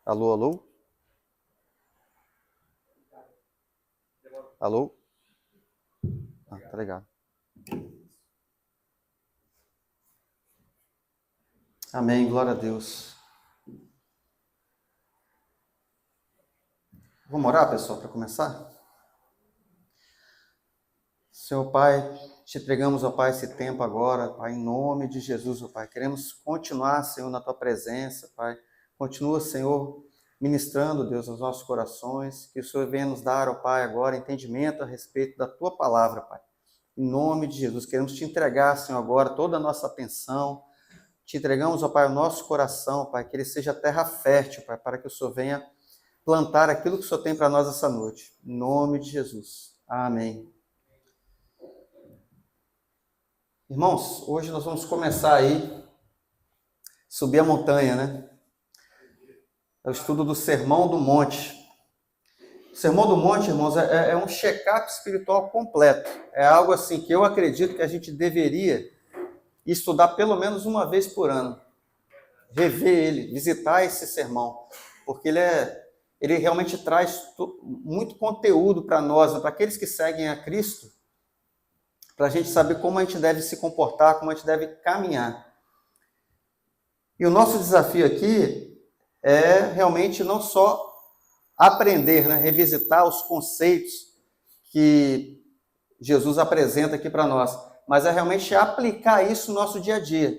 Alô, alô? Alô? Tá legal. Amém, glória a Deus. Vamos orar, pessoal, para começar? Senhor Pai, te entregamos, ó Pai, esse tempo agora, Pai, em nome de Jesus, ó Pai. Queremos continuar, Senhor, na Tua presença, Pai. Continua, Senhor, ministrando, Deus, aos nossos corações. Que o Senhor venha nos dar, ó Pai, agora entendimento a respeito da Tua palavra, Pai. Em nome de Jesus, queremos te entregar, Senhor, agora toda a nossa atenção. Te entregamos, ó Pai, o nosso coração, Pai, que ele seja terra fértil, Pai, para que o Senhor venha plantar aquilo que o Senhor tem para nós essa noite. Em nome de Jesus. Amém. Irmãos, hoje nós vamos começar aí, subir a montanha, né? É o estudo do Sermão do Monte. O Sermão do Monte, irmãos, é um check-up espiritual completo. É algo assim que eu acredito que a gente deveria estudar pelo menos uma vez por ano. Rever ele, visitar esse sermão. Porque ele realmente traz muito conteúdo para nós, para aqueles que seguem a Cristo, para a gente saber como a gente deve se comportar, como a gente deve caminhar. E o nosso desafio aqui é realmente não só aprender, né, revisitar os conceitos que Jesus apresenta aqui para nós, mas é realmente aplicar isso no nosso dia a dia.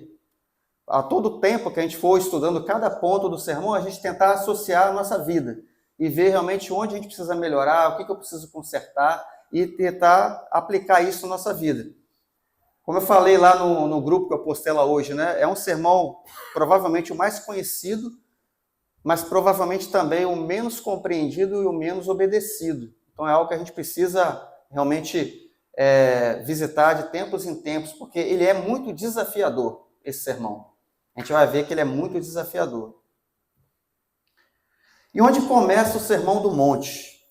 A todo tempo que a gente for estudando cada ponto do sermão, a gente tentar associar a nossa vida e ver realmente onde a gente precisa melhorar, o que eu preciso consertar e tentar aplicar isso na nossa vida. Como eu falei lá no grupo que eu postei lá hoje, né? É um sermão provavelmente o mais conhecido, mas provavelmente também o menos compreendido e o menos obedecido. Então é algo que a gente precisa realmente visitar de tempos em tempos, porque ele é muito desafiador, esse sermão. A gente vai ver que ele é muito desafiador. E onde começa o Sermão do Monte?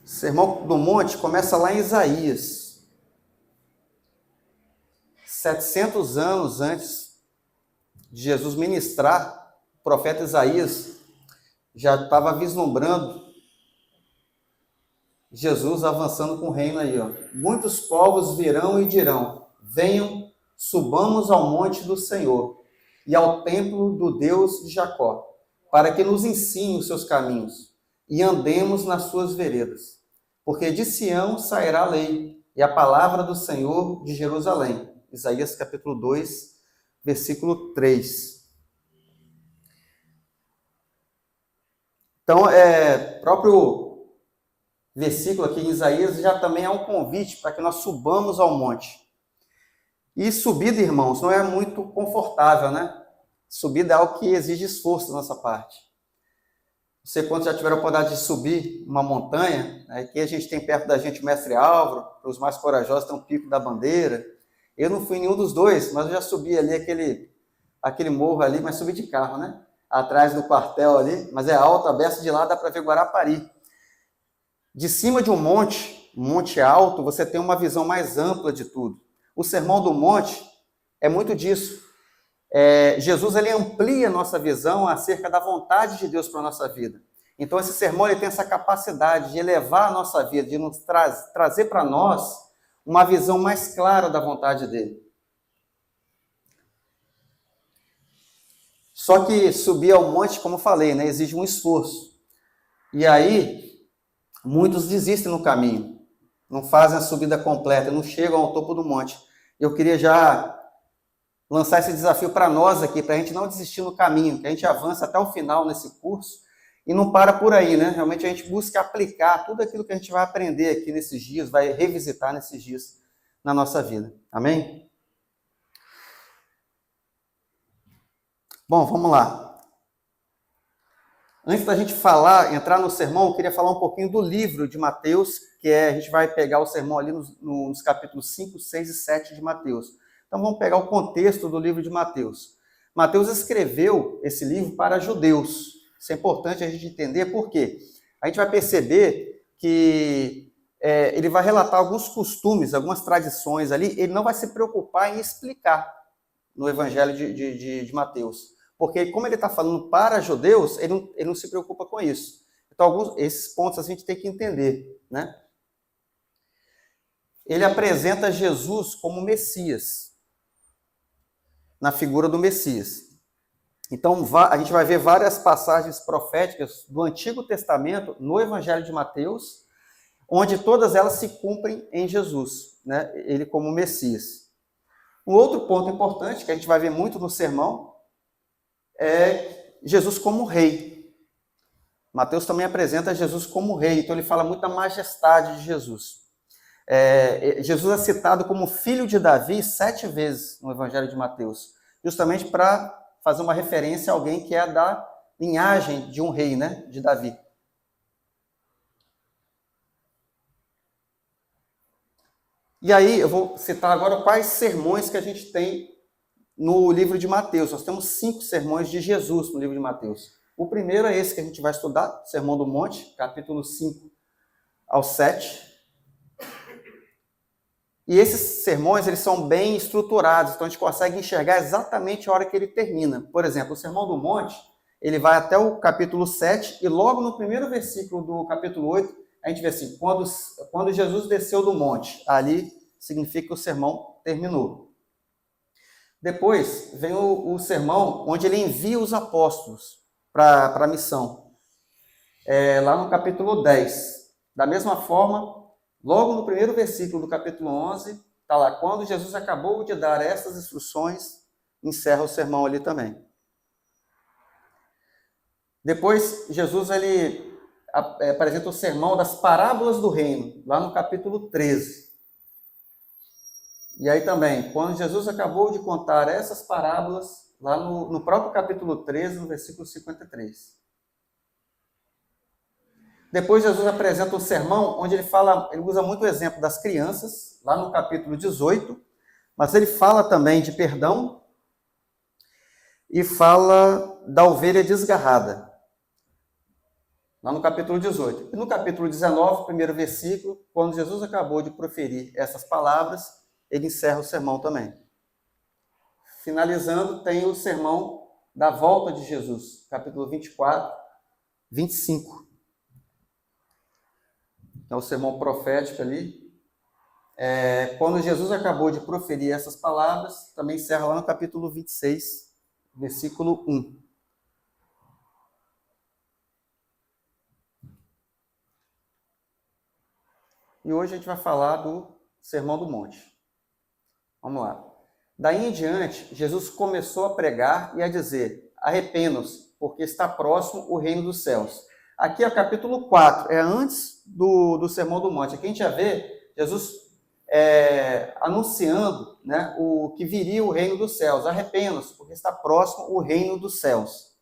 O Sermão do Monte começa lá em Isaías. 700 anos antes de Jesus ministrar, o profeta Isaías já estava vislumbrando Jesus avançando com o reino aí, ó. Muitos povos virão e dirão: venham, subamos ao monte do Senhor e ao templo do Deus de Jacó, para que nos ensine os seus caminhos e andemos nas suas veredas. Porque de Sião sairá a lei e a palavra do Senhor de Jerusalém. Isaías capítulo 2, versículo 3. Então, próprio versículo aqui em Isaías já também é um convite para que nós subamos ao monte. E subida, irmãos, não é muito confortável, né? Subida é algo que exige esforço da nossa parte. Não sei quantos já tiveram a oportunidade de subir uma montanha. Aqui a gente tem perto da gente o Mestre Álvaro, para os mais corajosos tem o Pico da Bandeira. Eu não fui em nenhum dos dois, mas eu já subi ali aquele morro ali, mas subi de carro, né? Atrás do quartel ali, mas é alto, aberto de lá, dá para ver Guarapari. De cima de um monte alto, você tem uma visão mais ampla de tudo. O Sermão do Monte é muito disso. Jesus ele amplia a nossa visão acerca da vontade de Deus para a nossa vida. Então esse sermão ele tem essa capacidade de elevar a nossa vida, de nos trazer para nós uma visão mais clara da vontade dele. Só que subir ao monte, como eu falei, né, exige um esforço. E aí, muitos desistem no caminho, não fazem a subida completa, não chegam ao topo do monte. Eu queria já lançar esse desafio para nós aqui, para a gente não desistir no caminho, que a gente avance até o final nesse curso e não para por aí, né? Realmente a gente busca aplicar tudo aquilo que a gente vai aprender aqui nesses dias, vai revisitar nesses dias na nossa vida. Amém? Bom, vamos lá. Antes da gente entrar no sermão, eu queria falar um pouquinho do livro de Mateus, a gente vai pegar o sermão ali nos capítulos 5, 6 e 7 de Mateus. Então vamos pegar o contexto do livro de Mateus. Mateus escreveu esse livro para judeus. Isso é importante a gente entender por quê. A gente vai perceber que ele vai relatar alguns costumes, algumas tradições ali, ele não vai se preocupar em explicar no evangelho de Mateus. porque como ele está falando para judeus, ele não se preocupa com isso. Então, esses pontos a gente tem que entender, né? Ele apresenta Jesus como Messias, na figura do Messias. Então, a gente vai ver várias passagens proféticas do Antigo Testamento no Evangelho de Mateus, onde todas elas se cumprem em Jesus, né? Ele como Messias. Um outro ponto importante, que a gente vai ver muito no sermão, é Jesus como rei. Mateus também apresenta Jesus como rei, então ele fala muito da majestade de Jesus. Jesus é citado como filho de Davi 7 vezes no Evangelho de Mateus, justamente para fazer uma referência a alguém que é da linhagem de um rei, né, de Davi. E aí, eu vou citar agora quais sermões que a gente tem no livro de Mateus. Nós temos 5 sermões de Jesus no livro de Mateus. O primeiro é esse que a gente vai estudar, Sermão do Monte, capítulo 5 ao 7. E esses sermões, eles são bem estruturados, então a gente consegue enxergar exatamente a hora que ele termina. Por exemplo, o Sermão do Monte, ele vai até o capítulo 7, e logo no primeiro versículo do capítulo 8, a gente vê assim, quando Jesus desceu do monte, ali significa que o sermão terminou. Depois vem o sermão onde ele envia os apóstolos para a missão, lá no capítulo 10. Da mesma forma, logo no primeiro versículo do capítulo 11, está lá, quando Jesus acabou de dar essas instruções, encerra o sermão ali também. Depois, Jesus ele apresenta o sermão das parábolas do reino, lá no capítulo 13. E aí também, quando Jesus acabou de contar essas parábolas, lá no próprio capítulo 13, no versículo 53. Depois Jesus apresenta um sermão onde ele usa muito o exemplo das crianças, lá no capítulo 18, mas ele fala também de perdão e fala da ovelha desgarrada, lá no capítulo 18. E no capítulo 19, primeiro versículo, quando Jesus acabou de proferir essas palavras, ele encerra o sermão também. Finalizando, tem o sermão da volta de Jesus, capítulo 24, 25. É o sermão profético ali. Quando Jesus acabou de proferir essas palavras, também encerra lá no capítulo 26, versículo 1. E hoje a gente vai falar do Sermão do Monte. Vamos lá. Daí em diante, Jesus começou a pregar e a dizer, arrependam-se, porque está próximo o reino dos céus. Aqui é o capítulo 4, é antes do Sermão do Monte. Aqui a gente já vê Jesus anunciando, né, o que viria o reino dos céus. Arrependam-se, porque está próximo o reino dos céus.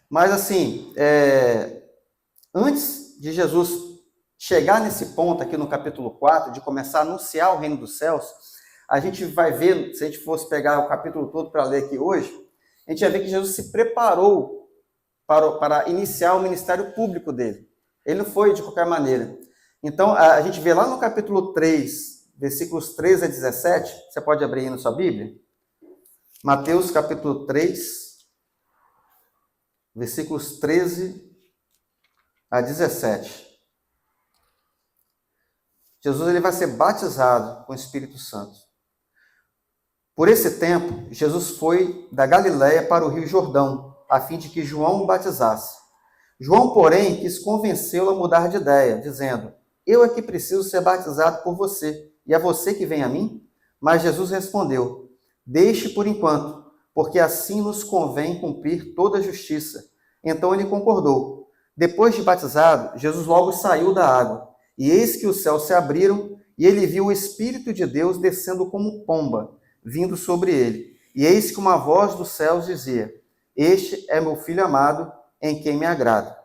Mas assim, antes de Jesus chegar nesse ponto aqui no capítulo 4, de começar a anunciar o reino dos céus, a gente vai ver, se a gente fosse pegar o capítulo todo para ler aqui hoje, a gente vai ver que Jesus se preparou para iniciar o ministério público dele. Ele não foi de qualquer maneira. Então, a gente vê lá no capítulo 3, versículos 13 a 17, você pode abrir aí na sua Bíblia? Mateus capítulo 3, versículos 13 a 17. Jesus ele vai ser batizado com o Espírito Santo. Por esse tempo, Jesus foi da Galiléia para o Rio Jordão, a fim de que João o batizasse. João, porém, quis convencê-lo a mudar de ideia, dizendo, eu é que preciso ser batizado por você, e é você que vem a mim? Mas Jesus respondeu, deixe por enquanto, porque assim nos convém cumprir toda a justiça. Então ele concordou. Depois de batizado, Jesus logo saiu da água, e eis que os céus se abriram, e ele viu o Espírito de Deus descendo como pomba, vindo sobre ele. E eis que uma voz dos céus dizia, este é meu Filho amado, em quem me agrado.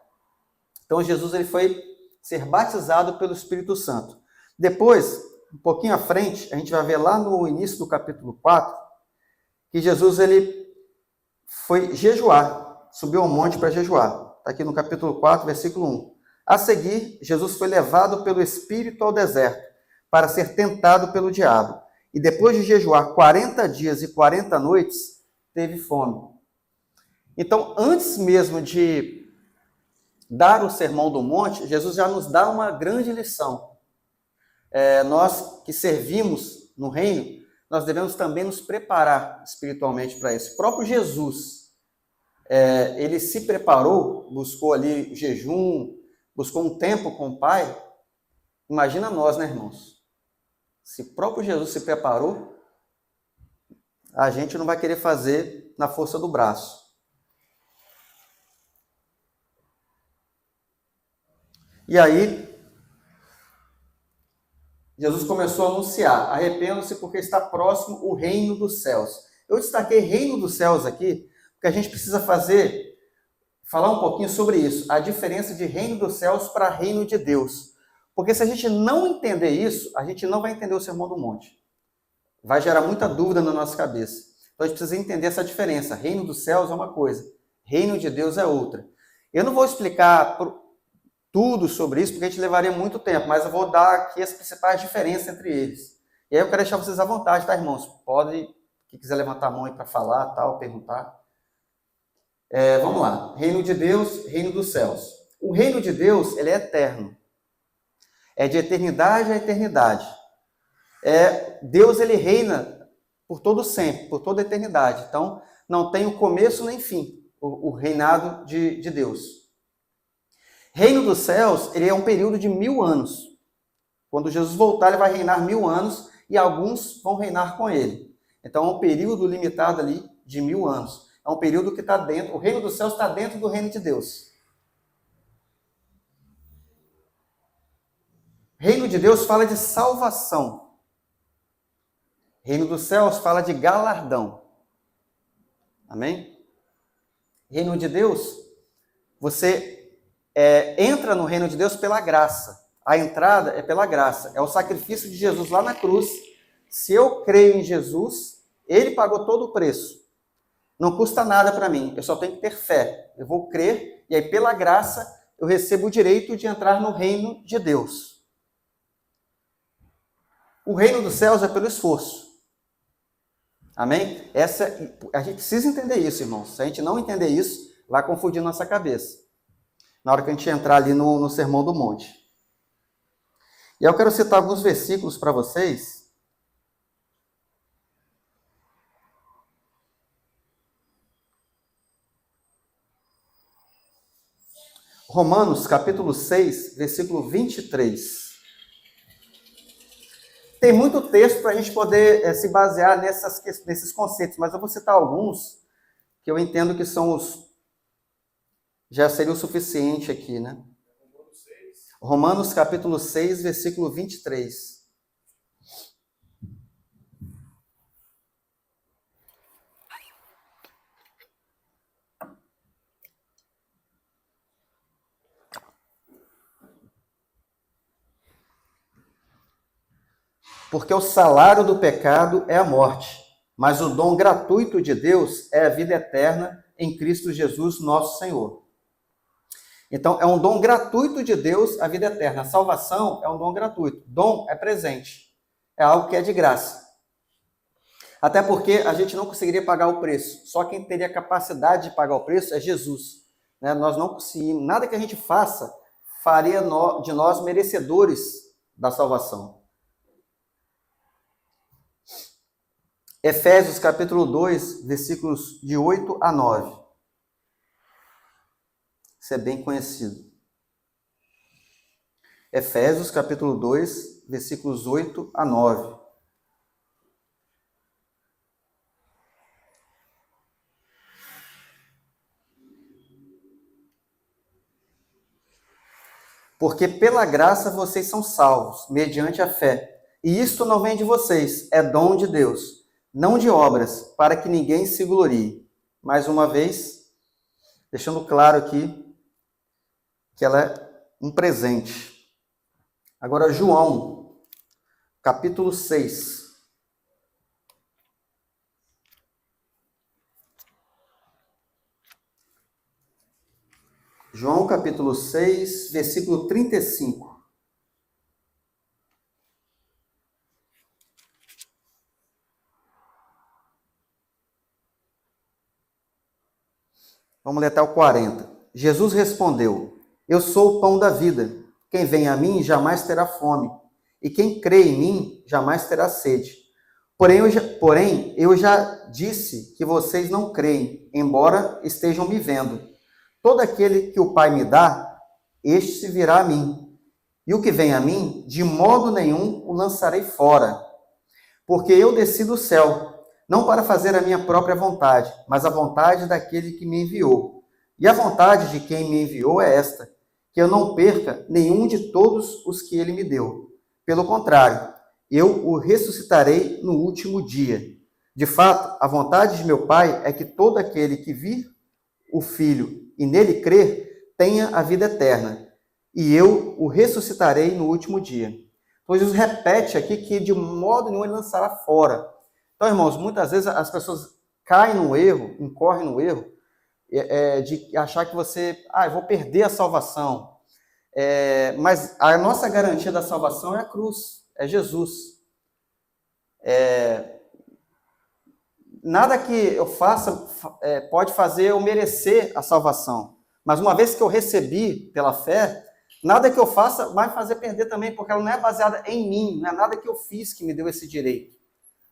Então Jesus ele foi ser batizado pelo Espírito Santo. Depois, um pouquinho à frente, a gente vai ver lá no início do capítulo 4, que Jesus ele foi jejuar, subiu ao monte para jejuar. Está aqui no capítulo 4, versículo 1. A seguir, Jesus foi levado pelo Espírito ao deserto, para ser tentado pelo diabo. E depois de jejuar 40 dias e 40 noites, teve fome. Então, antes mesmo de dar o Sermão do Monte, Jesus já nos dá uma grande lição. Nós que servimos no reino, nós devemos também nos preparar espiritualmente para isso. O próprio Jesus, ele se preparou, buscou ali jejum, buscou um tempo com o Pai. Imagina nós, né, irmãos? Se o próprio Jesus se preparou, a gente não vai querer fazer na força do braço. E aí, Jesus começou a anunciar: arrependam-se porque está próximo o reino dos céus. Eu destaquei reino dos céus aqui, porque a gente precisa falar um pouquinho sobre isso, a diferença de reino dos céus para reino de Deus. Porque se a gente não entender isso, a gente não vai entender o Sermão do Monte. Vai gerar muita dúvida na nossa cabeça. Então a gente precisa entender essa diferença. Reino dos céus é uma coisa, reino de Deus é outra. Eu não vou explicar tudo sobre isso, porque a gente levaria muito tempo, mas eu vou dar aqui as principais diferenças entre eles. E aí eu quero deixar vocês à vontade, tá, irmãos? Pode, quem quiser levantar a mão aí para falar, tal, perguntar. Vamos lá. Reino de Deus, reino dos céus. O reino de Deus, ele é eterno. É de eternidade a eternidade. Deus, ele reina por todo sempre, por toda a eternidade. Então, não tem o começo nem fim, o reinado de Deus. Reino dos céus, ele é um período de 1000 anos. Quando Jesus voltar, ele vai reinar 1000 anos e alguns vão reinar com ele. Então, é um período limitado ali de 1000 anos. É um período que está dentro, o reino dos céus está dentro do reino de Deus. Reino de Deus fala de salvação. Reino dos céus fala de galardão. Amém? Reino de Deus, você entra no reino de Deus pela graça. A entrada é pela graça. É o sacrifício de Jesus lá na cruz. Se eu creio em Jesus, ele pagou todo o preço. Não custa nada para mim. Eu só tenho que ter fé. Eu vou crer e aí pela graça eu recebo o direito de entrar no reino de Deus. O reino dos céus é pelo esforço. Amém? A gente precisa entender isso, irmãos. Se a gente não entender isso, vai confundir nossa cabeça. Na hora que a gente entrar ali no Sermão do Monte. E eu quero citar alguns versículos para vocês. Romanos, capítulo 6, versículo 23. Tem muito texto para a gente poder se basear nesses conceitos, mas eu vou citar alguns que eu entendo que são já seria o suficiente aqui, né? Romanos capítulo 6, versículo 23. Porque o salário do pecado é a morte, mas o dom gratuito de Deus é a vida eterna em Cristo Jesus, nosso Senhor. Então, é um dom gratuito de Deus a vida eterna. A salvação é um dom gratuito. Dom é presente. É algo que é de graça. Até porque a gente não conseguiria pagar o preço. Só quem teria capacidade de pagar o preço é Jesus. Nós não conseguimos. Nada que a gente faça faria de nós merecedores da salvação. Efésios capítulo 2, versículos de 8 a 9. Isso é bem conhecido. Efésios capítulo 2, versículos 8 a 9. Porque pela graça vocês são salvos, mediante a fé. E isto não vem de vocês, é dom de Deus, não de obras, para que ninguém se glorie. Mais uma vez, deixando claro aqui que ela é um presente. Agora, João, capítulo 6. João, capítulo 6, versículo 35. Vamos ler até o 40. Jesus respondeu: Eu sou o pão da vida. Quem vem a mim jamais terá fome, e quem crê em mim jamais terá sede. Porém, eu já disse que vocês não creem, embora estejam me vendo. Todo aquele que o Pai me dá, este se virá a mim. E o que vem a mim, de modo nenhum o lançarei fora. Porque eu desci do céu, não para fazer a minha própria vontade, mas a vontade daquele que me enviou. E a vontade de quem me enviou é esta, que eu não perca nenhum de todos os que ele me deu. Pelo contrário, eu o ressuscitarei no último dia. De fato, a vontade de meu Pai é que todo aquele que vir o Filho e nele crer, tenha a vida eterna. E eu o ressuscitarei no último dia. Então, Jesus repete aqui que de modo nenhum ele lançará fora. Então, irmãos, muitas vezes as pessoas caem no erro, incorrem no erro, de achar que você, eu vou perder a salvação. Mas a nossa garantia da salvação é a cruz, é Jesus. Nada que eu faça pode fazer eu merecer a salvação. Mas uma vez que eu recebi pela fé, nada que eu faça vai fazer perder também, porque ela não é baseada em mim, não é nada que eu fiz que me deu esse direito.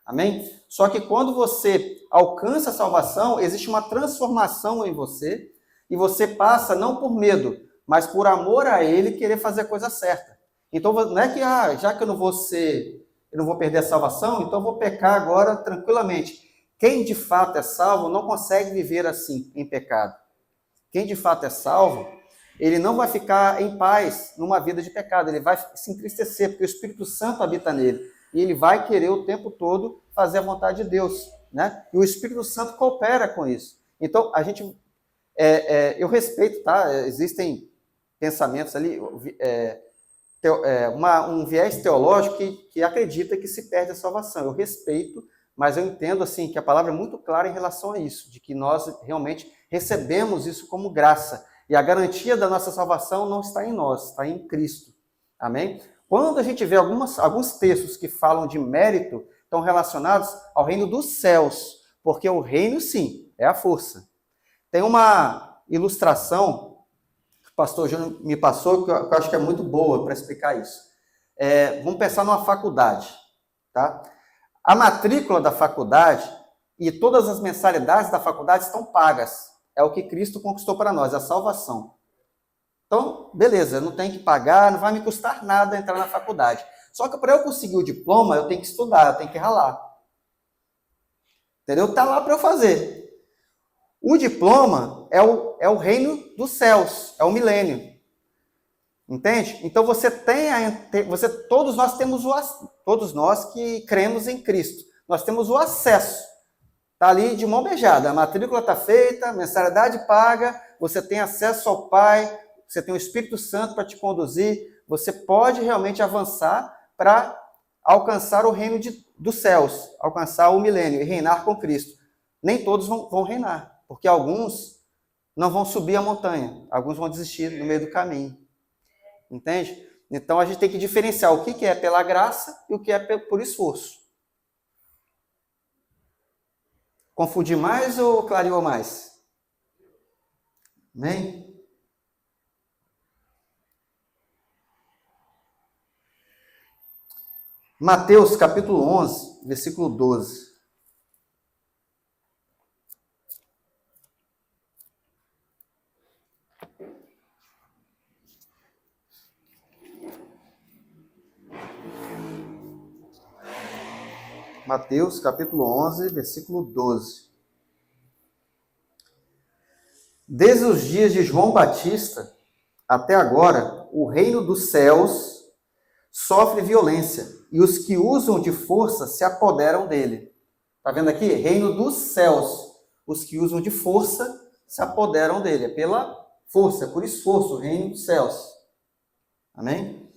Amém? Só que quando você alcança a salvação, existe uma transformação em você, e você passa não por medo, mas por amor a Ele, querer fazer a coisa certa. Então, não é que, já que eu não vou perder a salvação, então eu vou pecar agora tranquilamente. Quem de fato é salvo não consegue viver assim, em pecado. Quem de fato é salvo, ele não vai ficar em paz numa vida de pecado, ele vai se entristecer, porque o Espírito Santo habita nele. E ele vai querer o tempo todo fazer a vontade de Deus, né? E o Espírito Santo coopera com isso. Então, eu respeito, tá? Existem pensamentos ali, um viés teológico que acredita que se perde a salvação. Eu respeito, mas eu entendo assim que a palavra é muito clara em relação a isso, de que nós realmente recebemos isso como graça. E a garantia da nossa salvação não está em nós, está em Cristo. Amém? Quando a gente vê alguns textos que falam de mérito, estão relacionados ao reino dos céus, porque o reino, sim, é a força. Tem uma ilustração que o pastor Júnior me passou, que eu acho que é muito boa para explicar isso. Vamos pensar numa faculdade, tá? A matrícula da faculdade e todas as mensalidades da faculdade estão pagas. É o que Cristo conquistou para nós, a salvação. Então, beleza, eu não tenho que pagar, não vai me custar nada entrar na faculdade. Só que para eu conseguir o diploma, eu tenho que estudar, eu tenho que ralar. Entendeu? Está lá para eu fazer. O diploma é o reino dos céus, é o milênio. Entende? Então todos nós que cremos em Cristo, nós temos o acesso. Está ali de mão beijada, a matrícula está feita, a mensalidade paga, você tem acesso ao Pai, você tem o Espírito Santo para te conduzir, você pode realmente avançar para alcançar o reino dos céus, alcançar o milênio e reinar com Cristo. Nem todos vão reinar, porque alguns não vão subir a montanha, alguns vão desistir no meio do caminho. Entende? Então a gente tem que diferenciar o que é pela graça e o que é por esforço. Confundi mais ou clareou mais? Amém? Mateus capítulo 11, versículo 12. Mateus capítulo 11, versículo 12. Desde os dias de João Batista até agora, o reino dos céus sofre violência e os que usam de força se apoderam dele. Está vendo aqui? Reino dos céus. Os que usam de força se apoderam dele. É pela força, por esforço, o reino dos céus. Amém?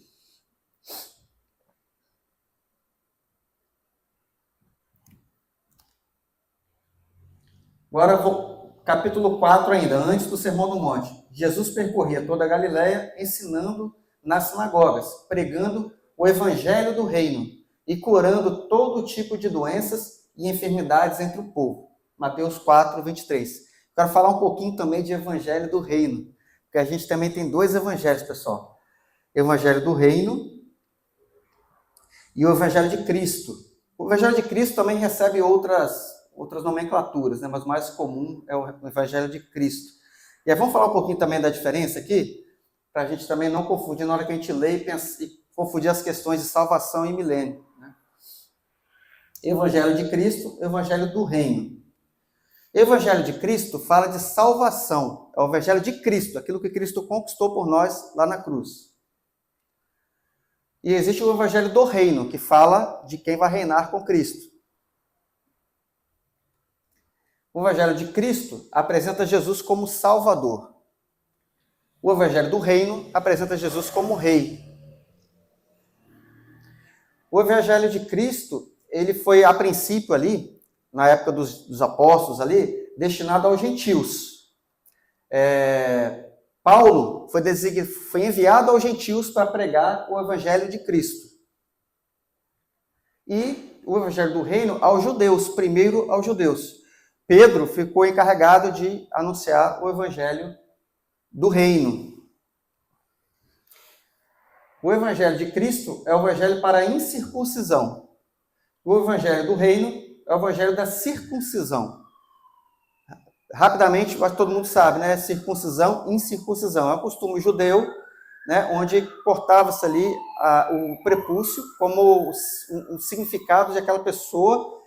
Agora, capítulo 4 ainda, antes do Sermão do Monte. Jesus percorria toda a Galileia, ensinando nas sinagogas, pregando o evangelho do reino e curando todo tipo de doenças e enfermidades entre o povo. Mateus 4, 23. Quero falar um pouquinho também de evangelho do reino, porque a gente também tem dois evangelhos, pessoal. Evangelho do reino e o evangelho de Cristo. O evangelho de Cristo também recebe outras nomenclaturas, né? Mas o mais comum é o evangelho de Cristo. E aí vamos falar um pouquinho também da diferença aqui, para a gente também não confundir na hora que a gente lê e confundir as questões de salvação e milênio. Né? Evangelho de Cristo, evangelho do reino. Evangelho de Cristo fala de salvação, é o evangelho de Cristo, aquilo que Cristo conquistou por nós lá na cruz. E existe o evangelho do reino, que fala de quem vai reinar com Cristo. O evangelho de Cristo apresenta Jesus como Salvador. O evangelho do reino apresenta Jesus como rei. O evangelho de Cristo, ele foi a princípio ali, na época dos apóstolos ali, destinado aos gentios. Paulo foi enviado aos gentios para pregar o evangelho de Cristo. E o evangelho do reino aos judeus, primeiro aos judeus. Pedro ficou encarregado de anunciar o evangelho do reino. O evangelho de Cristo é o evangelho para a incircuncisão. O evangelho do reino é o evangelho da circuncisão. Rapidamente, acho que todo mundo sabe, né? Circuncisão, incircuncisão. É um costume judeu, né? Onde cortava-se ali o prepúcio como um significado de aquela pessoa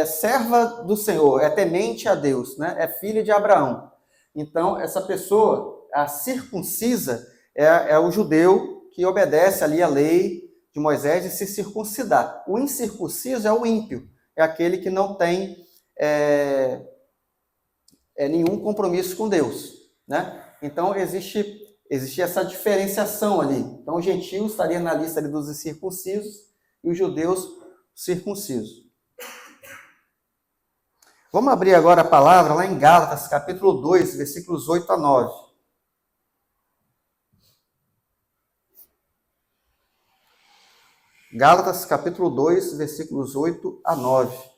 serva do Senhor, é temente a Deus, né? É filha de Abraão. Então, essa pessoa, a circuncisa, é o judeu que obedece ali a lei de Moisés de se circuncidar. O incircunciso é o ímpio, é aquele que não tem nenhum compromisso com Deus, né? Então, existe essa diferenciação ali. Então, os gentios estariam na lista ali dos incircuncisos e os judeus circuncisos. Vamos abrir agora a palavra lá em Gálatas, capítulo 2, versículos 8 a 9. Gálatas, capítulo 2, versículos 8 a 9.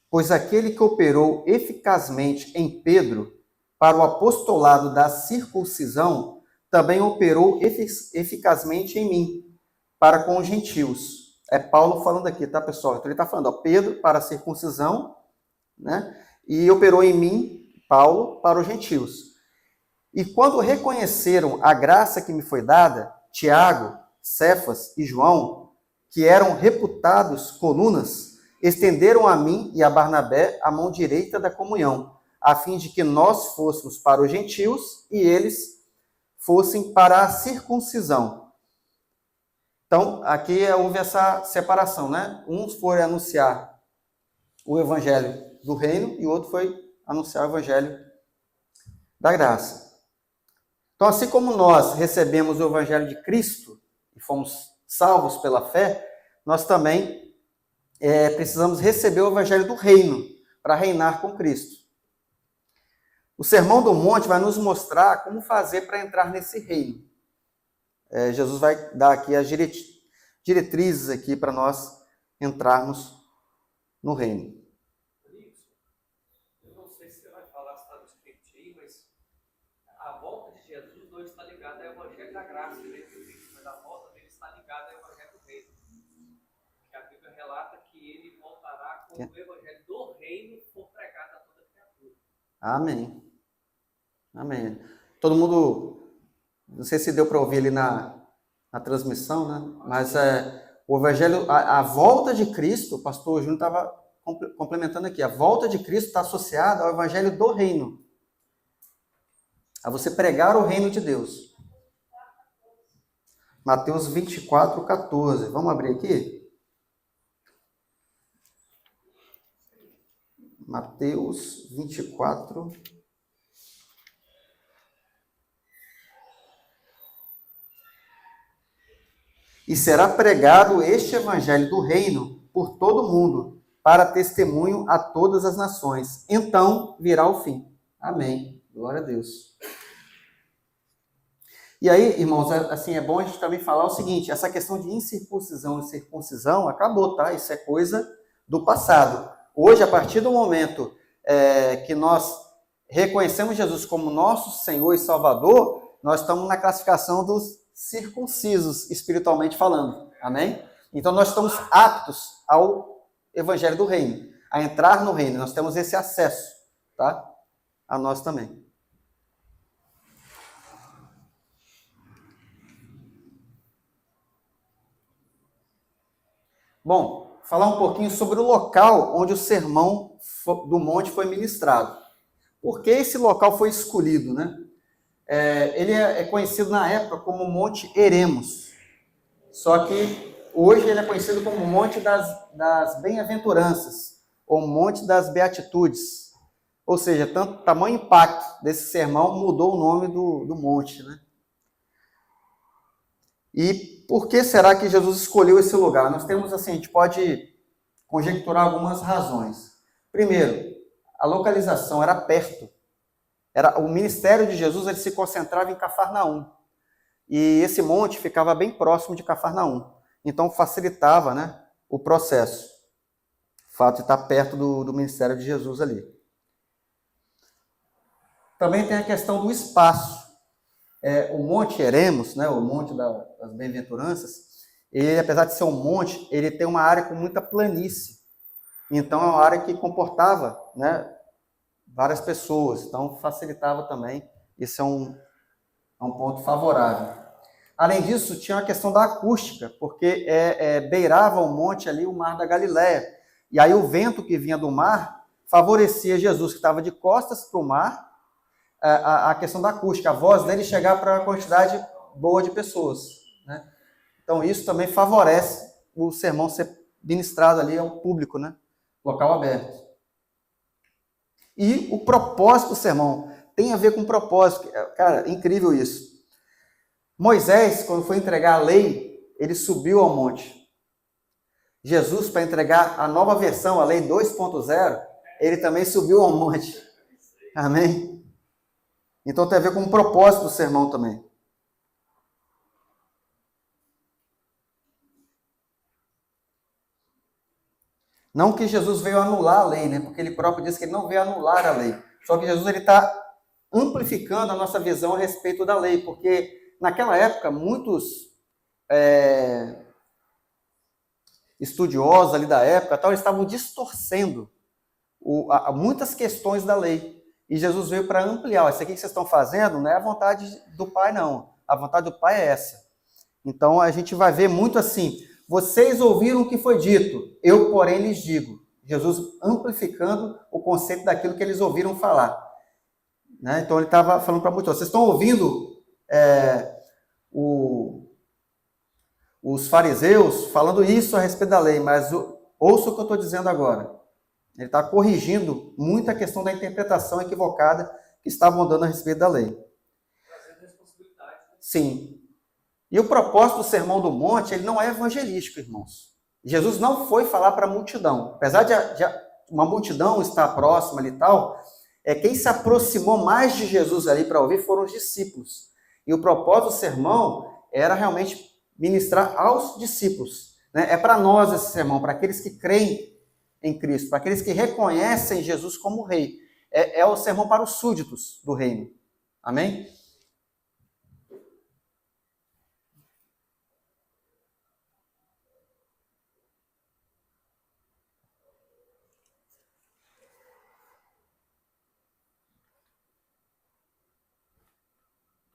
Pois aquele que operou eficazmente em Pedro para o apostolado da circuncisão, também operou eficazmente em mim, para com os gentios. É Paulo falando aqui, tá, pessoal? Então ele está falando, Pedro para a circuncisão, né? E operou em mim, Paulo, para os gentios. E quando reconheceram a graça que me foi dada, Tiago, Cefas e João, que eram reputados colunas, estenderam a mim e a Barnabé a mão direita da comunhão, a fim de que nós fôssemos para os gentios e eles fossem para a circuncisão. Então, aqui houve essa separação, né? Uns foram anunciar o evangelho do reino e o outro foi anunciar o evangelho da graça. Então, assim como nós recebemos o evangelho de Cristo e fomos salvos pela fé, nós também precisamos receber o evangelho do reino para reinar com Cristo. O Sermão do Monte vai nos mostrar como fazer para entrar nesse reino. Jesus vai dar aqui as diretrizes aqui para nós entrarmos no reino. Eu não sei se você vai falar, se está no script aí, mas a volta de Jesus não está ligada ao evangelho da graça, mas a volta dele está ligada ao evangelho do reino. Porque a Bíblia relata que ele voltará quando o evangelho do reino for pregado a toda criatura. Amém. Amém. Todo mundo, não sei se deu para ouvir ali na transmissão, né? Mas o evangelho, a volta de Cristo, o pastor Júnior estava complementando aqui, a volta de Cristo está associada ao evangelho do reino. A você pregar o reino de Deus. Mateus 24, 14. Vamos abrir aqui? Mateus 24. E será pregado este evangelho do reino por todo o mundo, para testemunho a todas as nações. Então virá o fim. Amém. Glória a Deus. E aí, irmãos, assim, é bom a gente também falar o seguinte, essa questão de incircuncisão e circuncisão acabou, tá? Isso é coisa do passado. Hoje, a partir do momento que nós reconhecemos Jesus como nosso Senhor e Salvador, nós estamos na classificação dos circuncisos, espiritualmente falando. Amém? Então, nós estamos aptos ao Evangelho do Reino, a entrar no Reino. Nós temos esse acesso, tá? A nós também. Bom, falar um pouquinho sobre o local onde o sermão do monte foi ministrado. Por que esse local foi escolhido, né? Ele é conhecido na época como Monte Eremos. Só que hoje ele é conhecido como Monte das Bem-aventuranças, ou Monte das Beatitudes. Ou seja, tamanho impacto desse sermão mudou o nome do monte, né? E por que será que Jesus escolheu esse lugar? Nós temos, assim, a gente pode conjecturar algumas razões. Primeiro, a localização era perto. O ministério de Jesus ele se concentrava em Cafarnaum. E esse monte ficava bem próximo de Cafarnaum. Então facilitava, né, o processo. O fato de estar perto do ministério de Jesus ali. Também tem a questão do espaço. O Monte Eremos, né, o Monte das Bem-aventuranças, ele, apesar de ser um monte, ele tem uma área com muita planície. Então, é uma área que comportava, né, várias pessoas. Então, facilitava também. Isso é um ponto favorável. Além disso, tinha a questão da acústica, porque beirava o monte ali o Mar da Galileia. E aí o vento que vinha do mar favorecia Jesus, que estava de costas para o mar, a questão da acústica, a voz dele chegar para uma quantidade boa de pessoas, né? Então isso também favorece o sermão ser ministrado ali ao público, né? Local aberto. E o propósito do sermão tem a ver com propósito. Cara, incrível isso. Moisés, quando foi entregar a lei, ele subiu ao monte. Jesus, para entregar a nova versão, a lei 2.0, ele também subiu ao monte. Amém? Então tem a ver com o propósito do sermão também. Não que Jesus veio anular a lei, né? Porque ele próprio disse que ele não veio anular a lei. Só que Jesus está amplificando a nossa visão a respeito da lei, porque naquela época muitos estudiosos ali da época eles estavam distorcendo muitas questões da lei. E Jesus veio para ampliar. Isso aqui que vocês estão fazendo não é a vontade do Pai, não. A vontade do Pai é essa. Então a gente vai ver muito assim. Vocês ouviram o que foi dito, eu, porém, lhes digo. Jesus amplificando o conceito daquilo que eles ouviram falar. Né? Então ele estava falando para muitos. Vocês estão ouvindo os fariseus falando isso a respeito da lei, mas ouça o que eu estou dizendo agora. Ele está corrigindo muita questão da interpretação equivocada que estavam dando a respeito da lei. Trazendo responsabilidade. Sim. E o propósito do Sermão do Monte, ele não é evangelístico, irmãos. Jesus não foi falar para a multidão. Apesar de uma multidão estar próxima ali e tal, quem se aproximou mais de Jesus ali para ouvir foram os discípulos. E o propósito do sermão era realmente ministrar aos discípulos. Né? É para nós esse sermão, para aqueles que creem em Cristo, para aqueles que reconhecem Jesus como rei. É o sermão para os súditos do reino. Amém?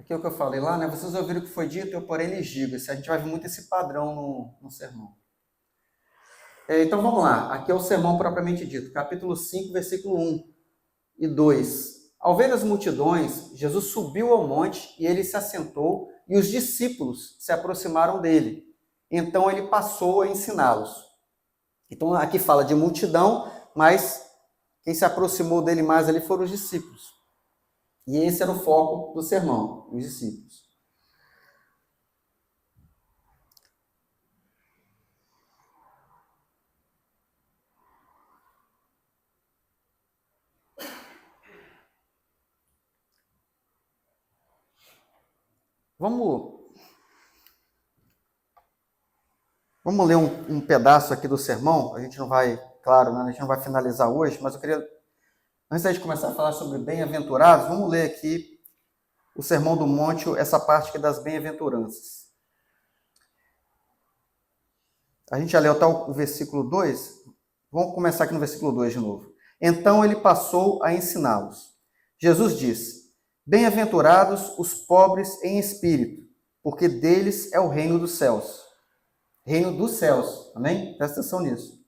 Aqui é o que eu falei lá, né? Vocês ouviram o que foi dito, eu porém lhes digo. A gente vai ver muito esse padrão no sermão. Então vamos lá, aqui é o sermão propriamente dito, capítulo 5, versículo 1 e 2. Ao ver as multidões, Jesus subiu ao monte e ele se assentou e os discípulos se aproximaram dele. Então ele passou a ensiná-los. Então aqui fala de multidão, mas quem se aproximou dele mais ali foram os discípulos. E esse era o foco do sermão, os discípulos. Vamos ler um pedaço aqui do sermão. A gente não vai, claro, né? A gente não vai finalizar hoje, mas eu queria, antes da gente começar a falar sobre bem-aventurados, vamos ler aqui o Sermão do Monte, essa parte aqui das bem-aventuranças. A gente já leu até o versículo 2, vamos começar aqui no versículo 2 de novo. Então ele passou a ensiná-los. Jesus disse: Bem-aventurados os pobres em espírito, porque deles é o reino dos céus. Reino dos céus, amém? Presta atenção nisso.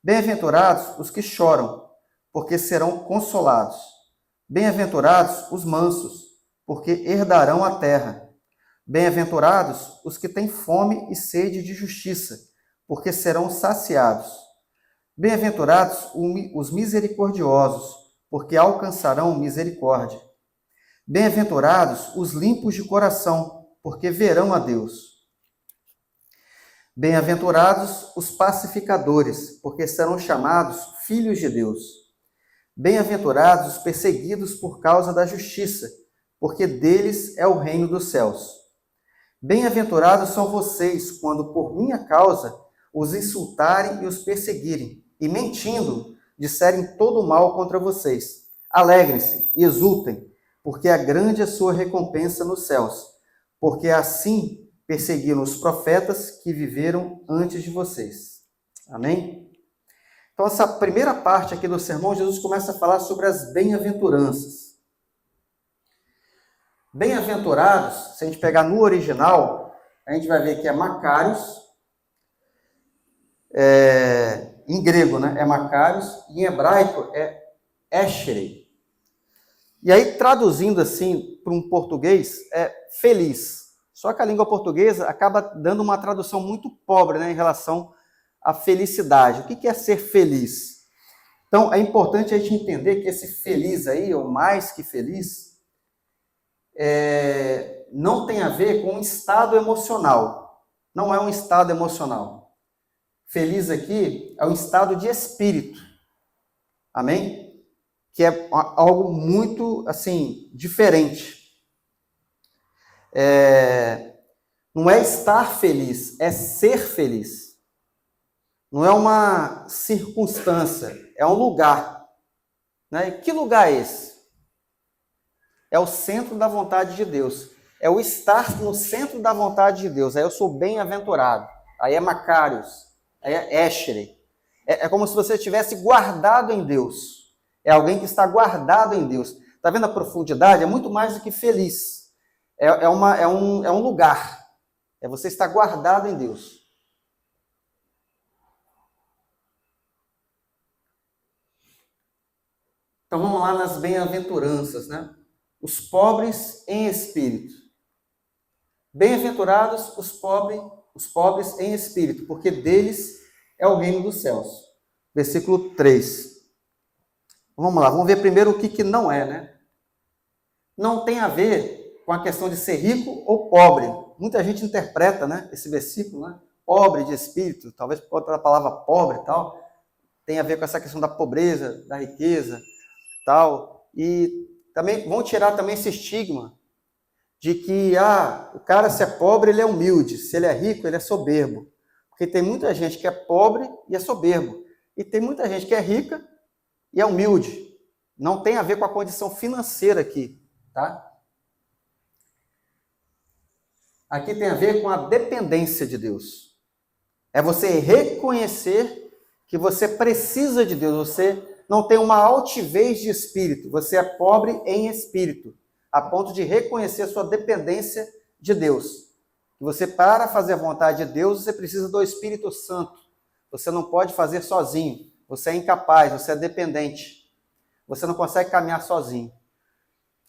Bem-aventurados os que choram, porque serão consolados. Bem-aventurados os mansos, porque herdarão a terra. Bem-aventurados os que têm fome e sede de justiça, porque serão saciados. Bem-aventurados os misericordiosos, porque alcançarão misericórdia. Bem-aventurados os limpos de coração, porque verão a Deus. Bem-aventurados os pacificadores, porque serão chamados filhos de Deus. Bem-aventurados os perseguidos por causa da justiça, porque deles é o reino dos céus. Bem-aventurados são vocês, quando por minha causa os insultarem e os perseguirem, e mentindo, disserem todo mal contra vocês. Alegrem-se e exultem, porque é grande a sua recompensa nos céus, porque assim perseguiram os profetas que viveram antes de vocês. Amém? Então, essa primeira parte aqui do sermão, Jesus começa a falar sobre as bem-aventuranças. Bem-aventurados, se a gente pegar no original, a gente vai ver que é Macários, em grego, né? É Macários, e em hebraico é Escherei. E aí, traduzindo assim para um português, é feliz. Só que a língua portuguesa acaba dando uma tradução muito pobre, né, em relação à felicidade. O que é ser feliz? Então, é importante a gente entender que esse feliz aí, ou mais que feliz, não tem a ver com um estado emocional. Não é um estado emocional. Feliz aqui é um estado de espírito. Amém? Que é algo muito, assim, diferente. Não é estar feliz, é ser feliz. Não é uma circunstância, é um lugar. Né? E que lugar é esse? É o centro da vontade de Deus. É o estar no centro da vontade de Deus. Aí eu sou bem-aventurado. Aí é Macários. Aí é Escherei. É como se você estivesse guardado em Deus. É alguém que está guardado em Deus. Está vendo a profundidade? É muito mais do que feliz. É um lugar. É você estar guardado em Deus. Então vamos lá nas bem-aventuranças, né? Os pobres em espírito. Bem-aventurados os pobres em espírito, porque deles é o reino dos céus. Versículo 3. Vamos lá, vamos ver primeiro o que não é, né? Não tem a ver com a questão de ser rico ou pobre. Muita gente interpreta, né, esse versículo, né? Pobre de espírito, talvez por conta da palavra pobre e tal, tem a ver com essa questão da pobreza, da riqueza, tal. E também vão tirar também esse estigma de que o cara, se é pobre, ele é humilde, se ele é rico, ele é soberbo. Porque tem muita gente que é pobre e é soberbo. E tem muita gente que é rica e é humilde. Não tem a ver com a condição financeira aqui, tá? Aqui tem a ver com a dependência de Deus. É você reconhecer que você precisa de Deus, você não tem uma altivez de espírito, você é pobre em espírito, a ponto de reconhecer a sua dependência de Deus. Você, para fazer a vontade de Deus, você precisa do Espírito Santo. Você não pode fazer sozinho, você é incapaz, você é dependente. Você não consegue caminhar sozinho.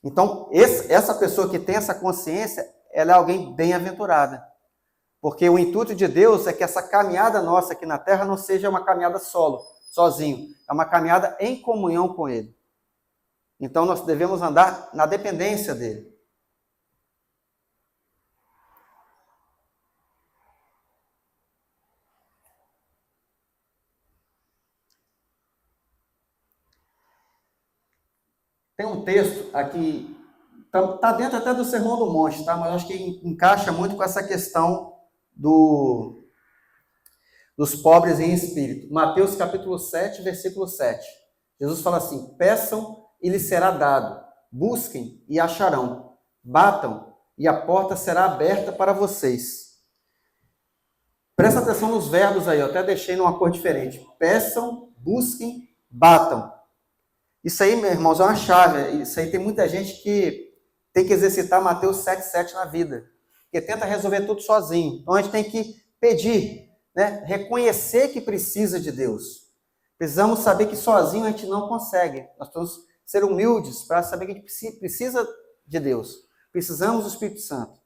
Então, essa pessoa que tem essa consciência, ela é alguém bem-aventurada. Porque o intuito de Deus é que essa caminhada nossa aqui na Terra não seja uma caminhada sozinho. É uma caminhada em comunhão com Ele. Então, nós devemos andar na dependência dEle. Tem um texto aqui Tá dentro até do Sermão do Monte, tá? Mas eu acho que encaixa muito com essa questão dos pobres em espírito. Mateus capítulo 7, versículo 7. Jesus fala assim: peçam e lhes será dado, busquem e acharão, batam e a porta será aberta para vocês. Presta atenção nos verbos aí, eu até deixei numa cor diferente. Peçam, busquem, batam. Isso aí, meus irmãos, é uma chave. Isso aí tem muita gente que tem que exercitar Mateus 7,7 na vida, porque tenta resolver tudo sozinho. Então a gente tem que pedir, né? Reconhecer que precisa de Deus. Precisamos saber que sozinho a gente não consegue. Nós precisamos ser humildes para saber que a gente precisa de Deus. Precisamos do Espírito Santo.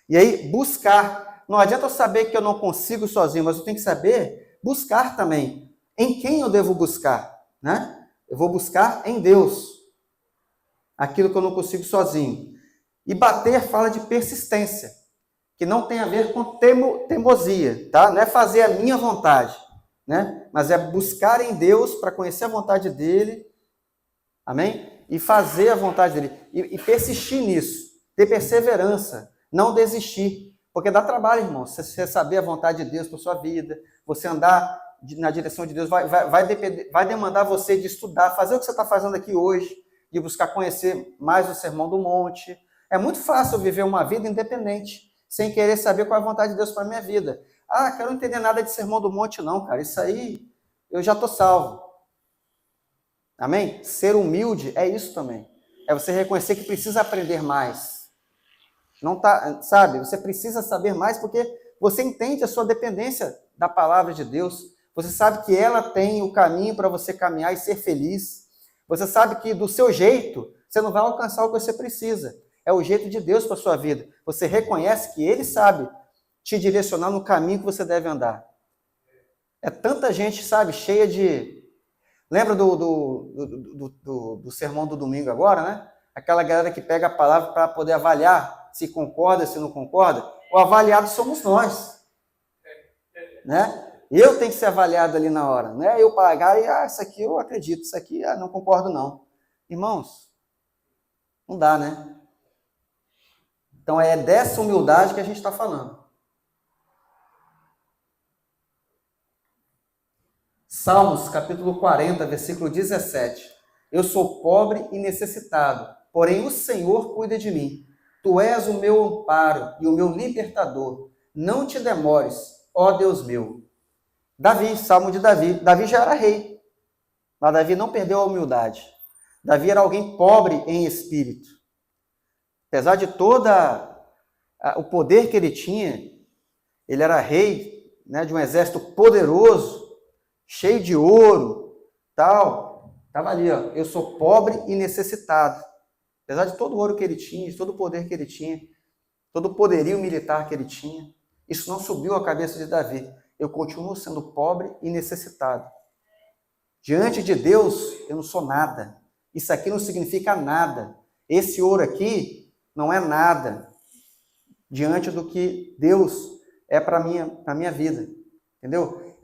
E aí, buscar. Não adianta eu saber que eu não consigo sozinho, mas eu tenho que saber buscar também. Em quem eu devo buscar, né? Eu vou buscar em Deus aquilo que eu não consigo sozinho. E bater fala de persistência, que não tem a ver com teimosia, tá? Não é fazer a minha vontade, né? Mas é buscar em Deus para conhecer a vontade dele, amém? E fazer a vontade dele. E persistir nisso, ter perseverança, não desistir. Porque dá trabalho, irmão, você saber a vontade de Deus para sua vida, você andar na direção de Deus, vai demandar você de estudar, fazer o que você está fazendo aqui hoje, de buscar conhecer mais o Sermão do Monte. É muito fácil viver uma vida independente, sem querer saber qual é a vontade de Deus para a minha vida. Ah, quero não entender nada de Sermão do Monte, não, cara. Isso aí, eu já estou salvo. Amém? Ser humilde é isso também. É você reconhecer que precisa aprender mais. Não tá, sabe? Você precisa saber mais porque você entende a sua dependência da palavra de Deus. Você sabe que ela tem o caminho para você caminhar e ser feliz. Você sabe que do seu jeito, você não vai alcançar o que você precisa. É o jeito de Deus para a sua vida. Você reconhece que Ele sabe te direcionar no caminho que você deve andar. É tanta gente, sabe, cheia de... Lembra do sermão do domingo agora, né? Aquela galera que pega a palavra para poder avaliar se concorda, se não concorda. O avaliado somos nós. Né? Eu tenho que ser avaliado ali na hora. Não é eu pagar e, isso aqui eu acredito, isso aqui não concordo não. Irmãos, não dá, né? Então é dessa humildade que a gente está falando. Salmos, capítulo 40, versículo 17. Eu sou pobre e necessitado, porém o Senhor cuida de mim. Tu és o meu amparo e o meu libertador. Não te demores, ó Deus meu. Davi, Salmo de Davi. Davi já era rei, mas Davi não perdeu a humildade. Davi era alguém pobre em espírito. Apesar de todo o poder que ele tinha, ele era rei, né, de um exército poderoso, cheio de ouro, tal. Estava ali, ó, eu sou pobre e necessitado. Apesar de todo o ouro que ele tinha, de todo o poder que ele tinha, todo o poderio militar que ele tinha, isso não subiu a cabeça de Davi. Eu continuo sendo pobre e necessitado. Diante de Deus, eu não sou nada. Isso aqui não significa nada. Esse ouro aqui não é nada diante do que Deus é para a minha vida. Entendeu?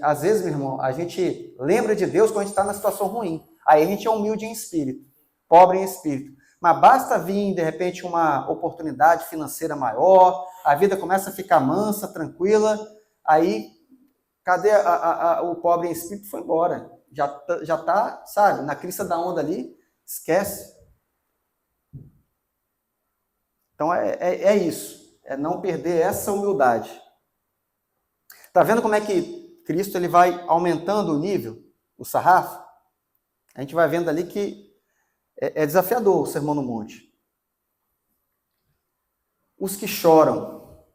Às vezes, meu irmão, a gente lembra de Deus quando a gente está na situação ruim. Aí a gente é humilde em espírito, pobre em espírito. Mas basta vir, de repente, uma oportunidade financeira maior, a vida começa a ficar mansa, tranquila, aí, cadê o pobre em espírito? Foi embora. Já tá, sabe, na crista da onda ali, esquece. Então, é isso. É não perder essa humildade. Tá vendo como é que Cristo ele vai aumentando o nível, o sarrafo? A gente vai vendo ali que é desafiador o Sermão no Monte. Os que choram.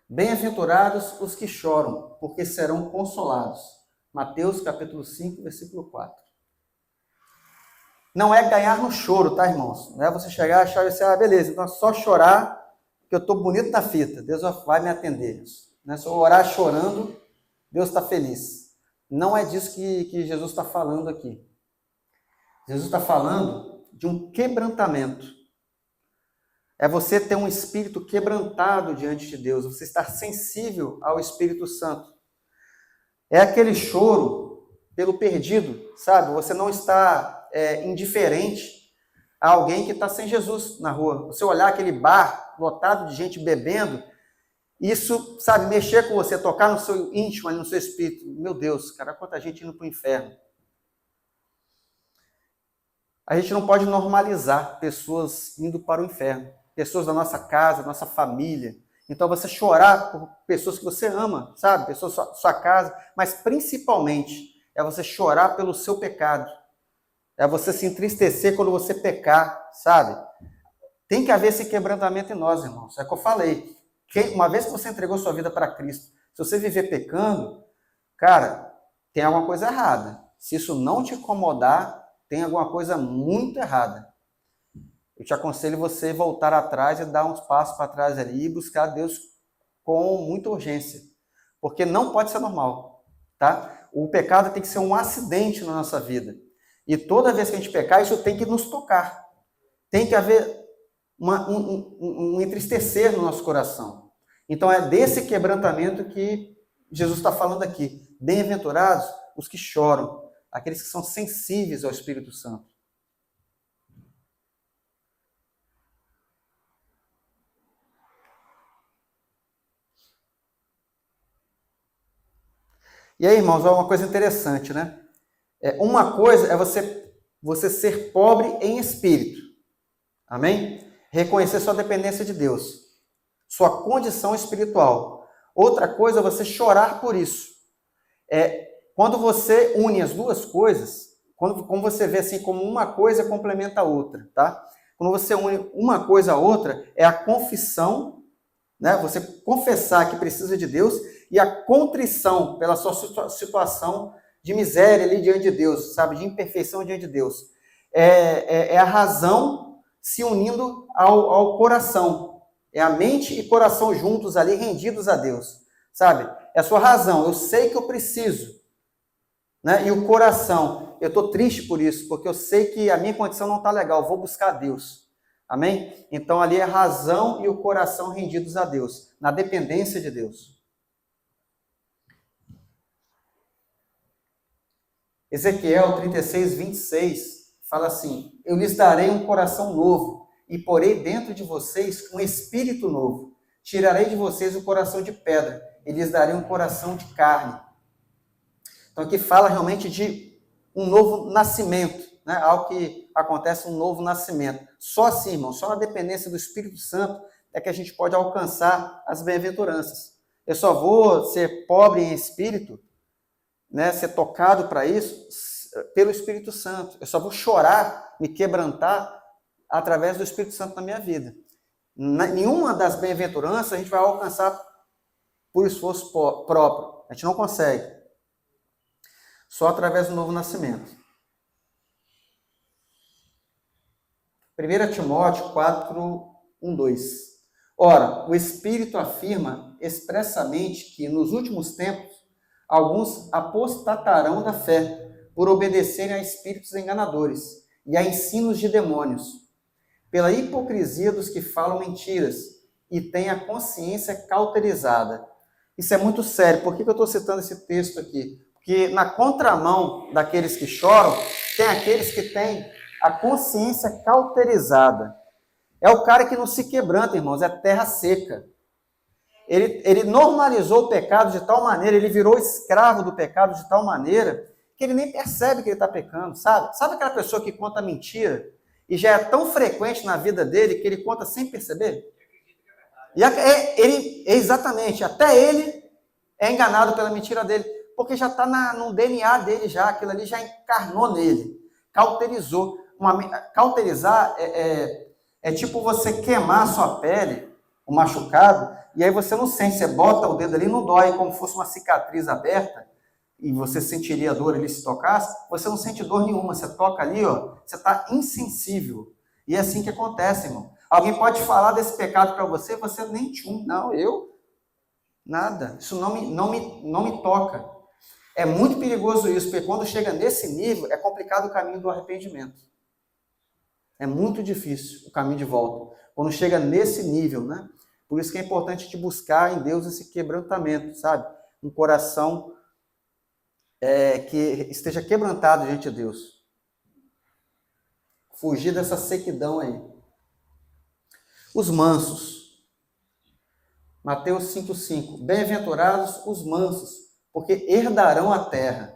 Bem-aventurados os que choram, porque serão consolados. Mateus capítulo 5, versículo 4. Não é ganhar no choro, tá, irmãos? Não é você chegar e achar assim, beleza, então é só chorar, que eu estou bonito na fita, Deus vai me atender. Não é só orar chorando, Deus está feliz. Não é disso que Jesus está falando aqui. Jesus está falando de um quebrantamento. É você ter um espírito quebrantado diante de Deus, você estar sensível ao Espírito Santo. É aquele choro pelo perdido, sabe? Você não está indiferente a alguém que está sem Jesus na rua. Você olhar aquele bar lotado de gente bebendo, isso, sabe, mexer com você, tocar no seu íntimo, no seu espírito. Meu Deus, cara, quanta gente indo para o inferno. A gente não pode normalizar pessoas indo para o inferno. Pessoas da nossa casa, da nossa família. Então, você chorar por pessoas que você ama, sabe? Pessoas da sua casa. Mas, principalmente, é você chorar pelo seu pecado. É você se entristecer quando você pecar, sabe? Tem que haver esse quebrantamento em nós, irmãos. É o que eu falei. Uma vez que você entregou sua vida para Cristo, se você viver pecando, cara, tem alguma coisa errada. Se isso não te incomodar, tem alguma coisa muito errada. Eu te aconselho você voltar atrás e dar uns passos para trás ali e buscar Deus com muita urgência. Porque não pode ser normal, tá? O pecado tem que ser um acidente na nossa vida. E toda vez que a gente pecar, isso tem que nos tocar. Tem que haver um entristecer no nosso coração. Então é desse quebrantamento que Jesus está falando aqui. Bem-aventurados os que choram, aqueles que são sensíveis ao Espírito Santo. E aí, irmãos, é uma coisa interessante, né? Uma coisa é você ser pobre em espírito. Amém? Reconhecer sua dependência de Deus. Sua condição espiritual. Outra coisa é você chorar por isso. Quando você une as duas coisas, como você vê assim, como uma coisa complementa a outra, tá? Quando você une uma coisa a outra, é a confissão, né? Você confessar que precisa de Deus e a contrição pela sua situação de miséria ali diante de Deus, sabe? De imperfeição diante de Deus. É a razão se unindo ao coração. É a mente e coração juntos ali, rendidos a Deus, sabe? É a sua razão. Eu sei que eu preciso. Né? E o coração, eu estou triste por isso, porque eu sei que a minha condição não está legal, eu vou buscar Deus. Amém? Então ali é a razão e o coração rendidos a Deus, na dependência de Deus. Ezequiel 36, 26 fala assim: eu lhes darei um coração novo e porei dentro de vocês um espírito novo. Tirarei de vocês o coração de pedra e lhes darei um coração de carne. Então aqui fala realmente de um novo nascimento, né? Algo que acontece, um novo nascimento. Só assim, irmão, só na dependência do Espírito Santo é que a gente pode alcançar as bem-aventuranças. Eu só vou ser pobre em espírito, né, ser tocado para isso, pelo Espírito Santo. Eu só vou chorar, me quebrantar através do Espírito Santo na minha vida. Nenhuma das bem-aventuranças a gente vai alcançar por esforço próprio. A gente não consegue. Só através do novo nascimento. 1 Timóteo 4, 1, 2. Ora, o Espírito afirma expressamente que nos últimos tempos alguns apostatarão da fé por obedecerem a espíritos enganadores e a ensinos de demônios, pela hipocrisia dos que falam mentiras e têm a consciência cauterizada. Isso é muito sério. Por que eu estou citando esse texto aqui? Porque na contramão daqueles que choram, tem aqueles que têm a consciência cauterizada. É o cara que não se quebranta, irmãos, é terra seca. Ele normalizou o pecado de tal maneira, ele virou escravo do pecado de tal maneira, que ele nem percebe que ele está pecando, sabe? Sabe aquela pessoa que conta mentira e já é tão frequente na vida dele que ele conta sem perceber? E exatamente, até ele é enganado pela mentira dele, porque já está no DNA dele já, aquilo ali já encarnou nele, cauterizou. Cauterizar é tipo você queimar a sua pele, o machucado, e aí você não sente, você bota o dedo ali, não dói, como se fosse uma cicatriz aberta, e você sentiria dor ali se tocasse, você não sente dor nenhuma, você toca ali, ó, você está insensível. E é assim que acontece, irmão. Alguém pode falar desse pecado para você, você nem não, nada, isso não me toca. É muito perigoso isso, porque quando chega nesse nível, é complicado o caminho do arrependimento. É muito difícil o caminho de volta. Quando chega nesse nível, né? Por isso que é importante te buscar em Deus esse quebrantamento, sabe? Um coração que esteja quebrantado diante de Deus. Fugir dessa sequidão aí. Os mansos. Mateus 5,5. Bem-aventurados os mansos, porque herdarão a terra.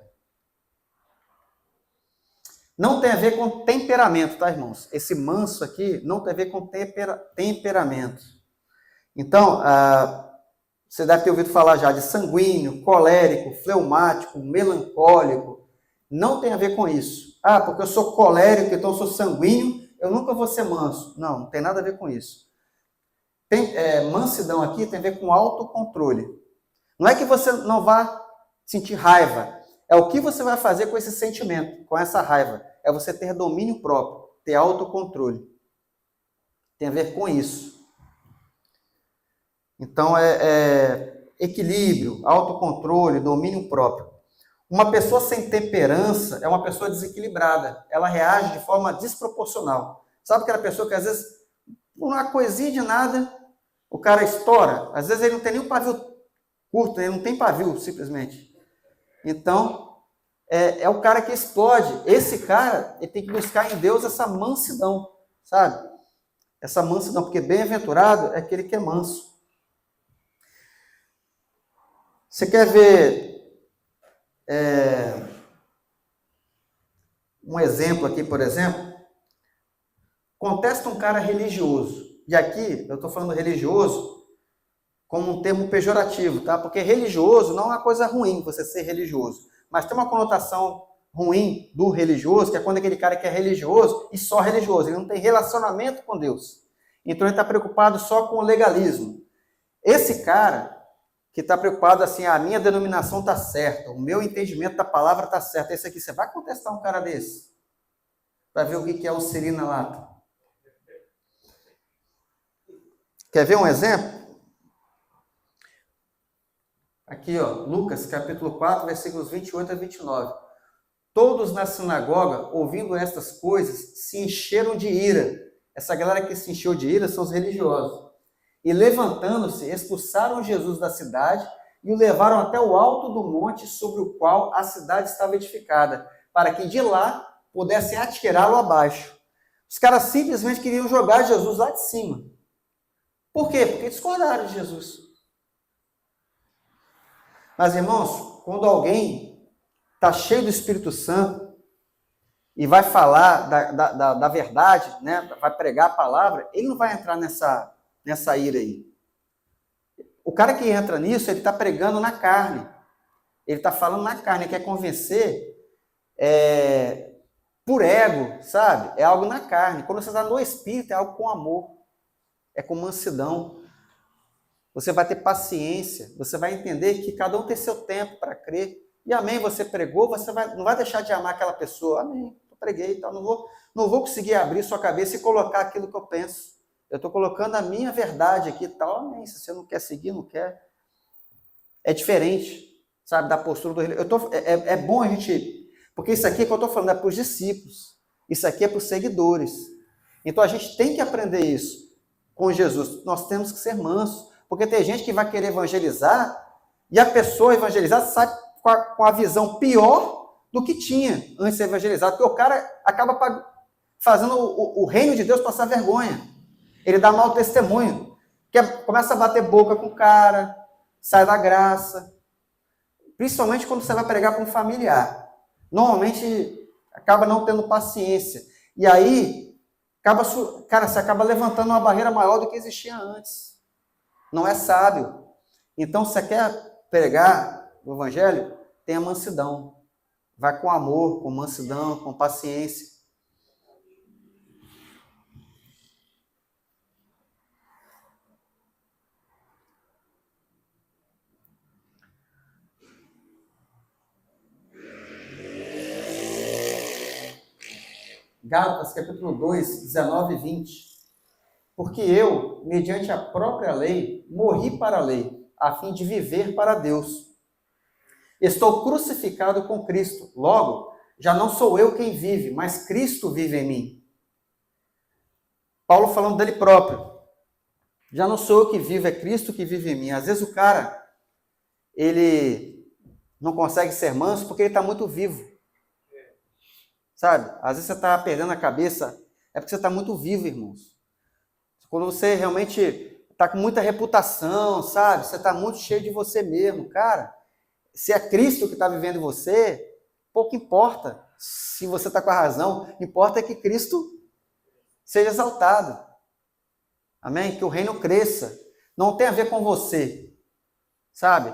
Não tem a ver com temperamento, tá, irmãos? Esse manso aqui não tem a ver com temperamento. Então, você deve ter ouvido falar já de sanguíneo, colérico, fleumático, melancólico. Não tem a ver com isso. Ah, porque eu sou colérico, então eu sou sanguíneo, eu nunca vou ser manso. Não, não tem nada a ver com isso. Mansidão aqui tem a ver com autocontrole. Não é que você não vá sentir raiva. É o que você vai fazer com esse sentimento, com essa raiva. É você ter domínio próprio, ter autocontrole. Tem a ver com isso. Então, equilíbrio, autocontrole, domínio próprio. Uma pessoa sem temperança é uma pessoa desequilibrada. Ela reage de forma desproporcional. Sabe aquela pessoa que, às vezes, por uma coisinha de nada, o cara estoura? Às vezes, ele não tem nem um pavio curto, ele não tem pavio, simplesmente. Então, é o cara que explode. Esse cara, ele tem que buscar em Deus essa mansidão, sabe? Essa mansidão, porque bem-aventurado é aquele que é manso. Você quer ver um exemplo aqui, por exemplo? Contesta um cara religioso. E aqui, eu estou falando religioso como um termo pejorativo, tá? Porque religioso não é uma coisa ruim, você ser religioso. Mas tem uma conotação ruim do religioso, que é quando aquele cara que é religioso e só religioso, ele não tem relacionamento com Deus. Então ele está preocupado só com o legalismo. Esse cara que está preocupado assim, a minha denominação está certa, o meu entendimento da palavra está certo. Esse aqui, você vai contestar um cara desse? Para ver o que é o siri na lata. Quer ver um exemplo? Aqui, ó, Lucas, capítulo 4, versículos 28 a 29. Todos na sinagoga, ouvindo estas coisas, se encheram de ira. Essa galera que se encheu de ira são os religiosos. E levantando-se, expulsaram Jesus da cidade e o levaram até o alto do monte sobre o qual a cidade estava edificada, para que de lá pudessem atirá-lo abaixo. Os caras simplesmente queriam jogar Jesus lá de cima. Por quê? Porque discordaram de Jesus. Mas, irmãos, quando alguém está cheio do Espírito Santo e vai falar da verdade, né, vai pregar a palavra, ele não vai entrar nessa ira aí. O cara que entra nisso, ele está pregando na carne. Ele está falando na carne, ele quer convencer por ego, sabe? É algo na carne. Quando você está no Espírito, é algo com amor, é com mansidão. Você vai ter paciência, você vai entender que cada um tem seu tempo para crer. E amém, você pregou, você não vai deixar de amar aquela pessoa. Amém, eu preguei, então não vou conseguir abrir sua cabeça e colocar aquilo que eu penso. Eu estou colocando a minha verdade aqui e tal. Amém, se você não quer seguir, não quer. É diferente, sabe, da postura do religioso. É bom a gente... Porque isso aqui que eu estou falando é para os discípulos. Isso aqui é para os seguidores. Então a gente tem que aprender isso com Jesus. Nós temos que ser mansos. Porque tem gente que vai querer evangelizar e a pessoa evangelizada sai com a visão pior do que tinha antes de ser evangelizado. Porque o cara acaba fazendo o reino de Deus passar vergonha. Ele dá mau testemunho. Começa a bater boca com o cara, sai da graça. Principalmente quando você vai pregar para um familiar. Normalmente acaba não tendo paciência. E aí, você acaba levantando uma barreira maior do que existia antes. Não é sábio. Então, se você quer pregar o evangelho, tenha mansidão. Vai com amor, com mansidão, com paciência. Gálatas, capítulo 2, 19 e 20. Porque eu, mediante a própria lei, morri para a lei, a fim de viver para Deus. Estou crucificado com Cristo. Logo, já não sou eu quem vive, mas Cristo vive em mim. Paulo falando dele próprio. Já não sou eu que vivo, é Cristo que vive em mim. Às vezes o cara, ele não consegue ser manso porque ele está muito vivo. Sabe? Às vezes você está perdendo a cabeça É porque você está muito vivo, irmãos. Quando você realmente está com muita reputação, sabe? Você está muito cheio de você mesmo, cara. Se é Cristo que está vivendo em você, pouco importa se você está com a razão. Importa é que Cristo seja exaltado. Amém? Que o reino cresça. Não tem a ver com você, sabe?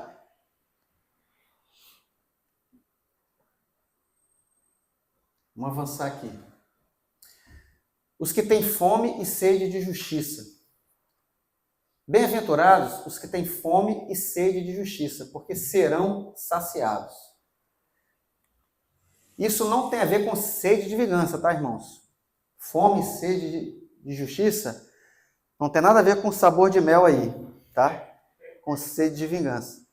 Vamos avançar aqui. Os que têm fome e sede de justiça. Bem-aventurados os que têm fome e sede de justiça, porque serão saciados. Isso não tem a ver com sede de vingança, tá, irmãos? Fome e sede de justiça não tem nada a ver com sabor de mel aí, tá? Com sede de vingança.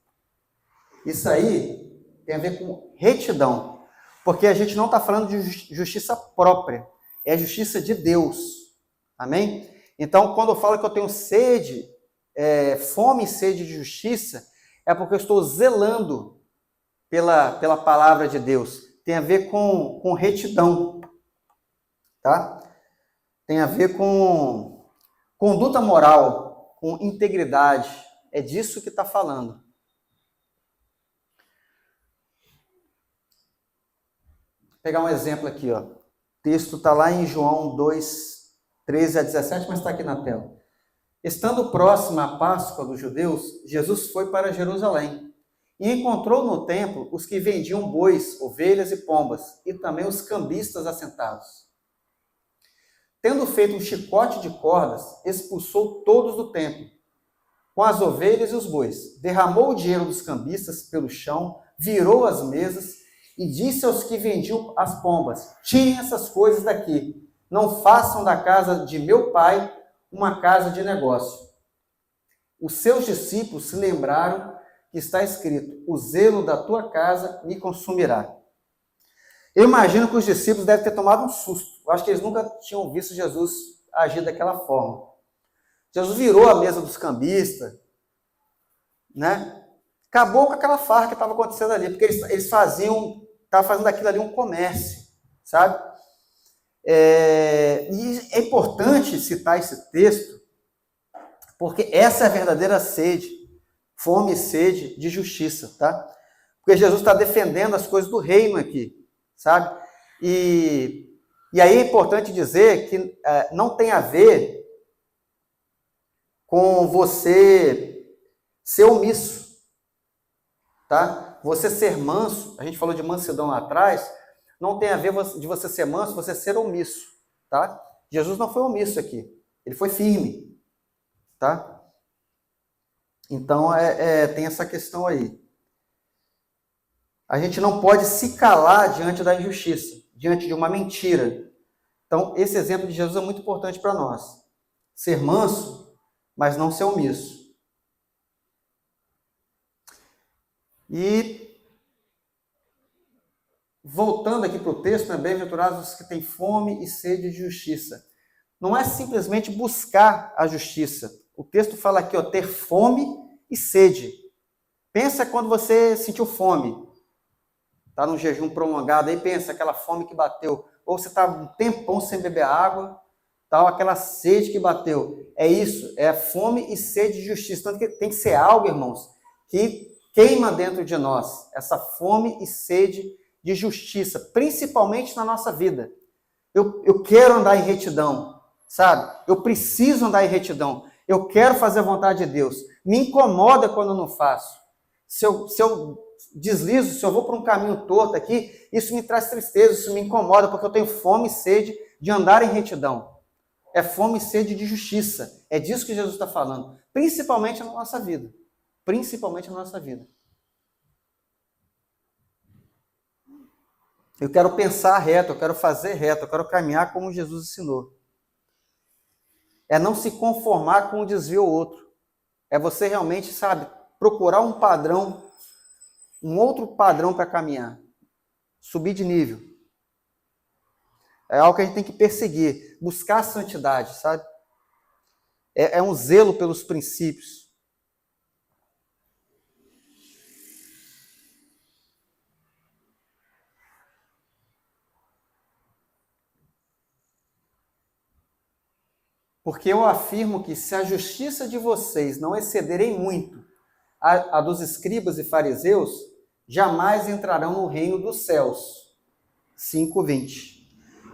Isso aí tem a ver com retidão, porque a gente não está falando de justiça própria, é a justiça de Deus. Amém? Então, quando eu falo que eu tenho sede, fome e sede de justiça, é porque eu estou zelando pela palavra de Deus. Tem a ver com retidão, tá? Tem a ver com conduta moral, com integridade. É disso que está falando. Vou pegar um exemplo aqui, ó. O texto está lá em João 2, 13 a 17, mas está aqui na tela. Estando próxima a Páscoa dos judeus, Jesus foi para Jerusalém e encontrou no templo os que vendiam bois, ovelhas e pombas, e também os cambistas assentados. Tendo feito um chicote de cordas, expulsou todos do templo, com as ovelhas e os bois. Derramou o dinheiro dos cambistas pelo chão, virou as mesas e disse aos que vendiam as pombas: tirem essas coisas daqui, não façam da casa de meu pai uma casa de negócio. Os seus discípulos se lembraram que está escrito: o zelo da tua casa me consumirá. Eu imagino que os discípulos devem ter tomado um susto. Eu acho que eles nunca tinham visto Jesus agir daquela forma. Jesus virou a mesa dos cambistas, né? Acabou com aquela farra que estava acontecendo ali, porque eles estavam fazendo daquilo ali um comércio, sabe? E é importante citar esse texto, porque essa é a verdadeira sede, fome e sede de justiça, tá? Porque Jesus está defendendo as coisas do reino aqui, sabe? E aí é importante dizer que não tem a ver com você ser omisso, tá? Você ser manso, a gente falou de mansidão lá atrás, não tem a ver de você ser manso, você ser omisso, tá? Jesus não foi omisso aqui, ele foi firme, tá? Então, tem essa questão aí. A gente não pode se calar diante da injustiça, diante de uma mentira. Então, esse exemplo de Jesus é muito importante para nós. Ser manso, mas não ser omisso. E, voltando aqui para o texto, bem-aventurados os que têm fome e sede de justiça. Não é simplesmente buscar a justiça. O texto fala aqui, ó, ter fome e sede. Pensa quando você sentiu fome. Está num jejum prolongado, aí pensa, aquela fome que bateu. Ou você está um tempão sem beber água, tal, aquela sede que bateu. É isso, é fome e sede de justiça. Então tem que ser algo, irmãos, que queima dentro de nós. Essa fome e sede de justiça, principalmente na nossa vida. Eu quero andar em retidão, sabe? Eu preciso andar em retidão. Eu quero fazer a vontade de Deus. Me incomoda quando eu não faço. Se eu deslizo, se eu vou para um caminho torto aqui, isso me traz tristeza, isso me incomoda, porque eu tenho fome e sede de andar em retidão. É fome e sede de justiça. É disso que Jesus está falando. Principalmente na nossa vida. Principalmente na nossa vida. Eu quero pensar reto, eu quero fazer reto, eu quero caminhar como Jesus ensinou. É não se conformar com um desvio ou outro. É você realmente, sabe, procurar um padrão, um outro padrão para caminhar. Subir de nível. É algo que a gente tem que perseguir, buscar a santidade, sabe? É um zelo pelos princípios. Porque eu afirmo que se a justiça de vocês não excederem muito a dos escribas e fariseus, jamais entrarão no reino dos céus. 5:20.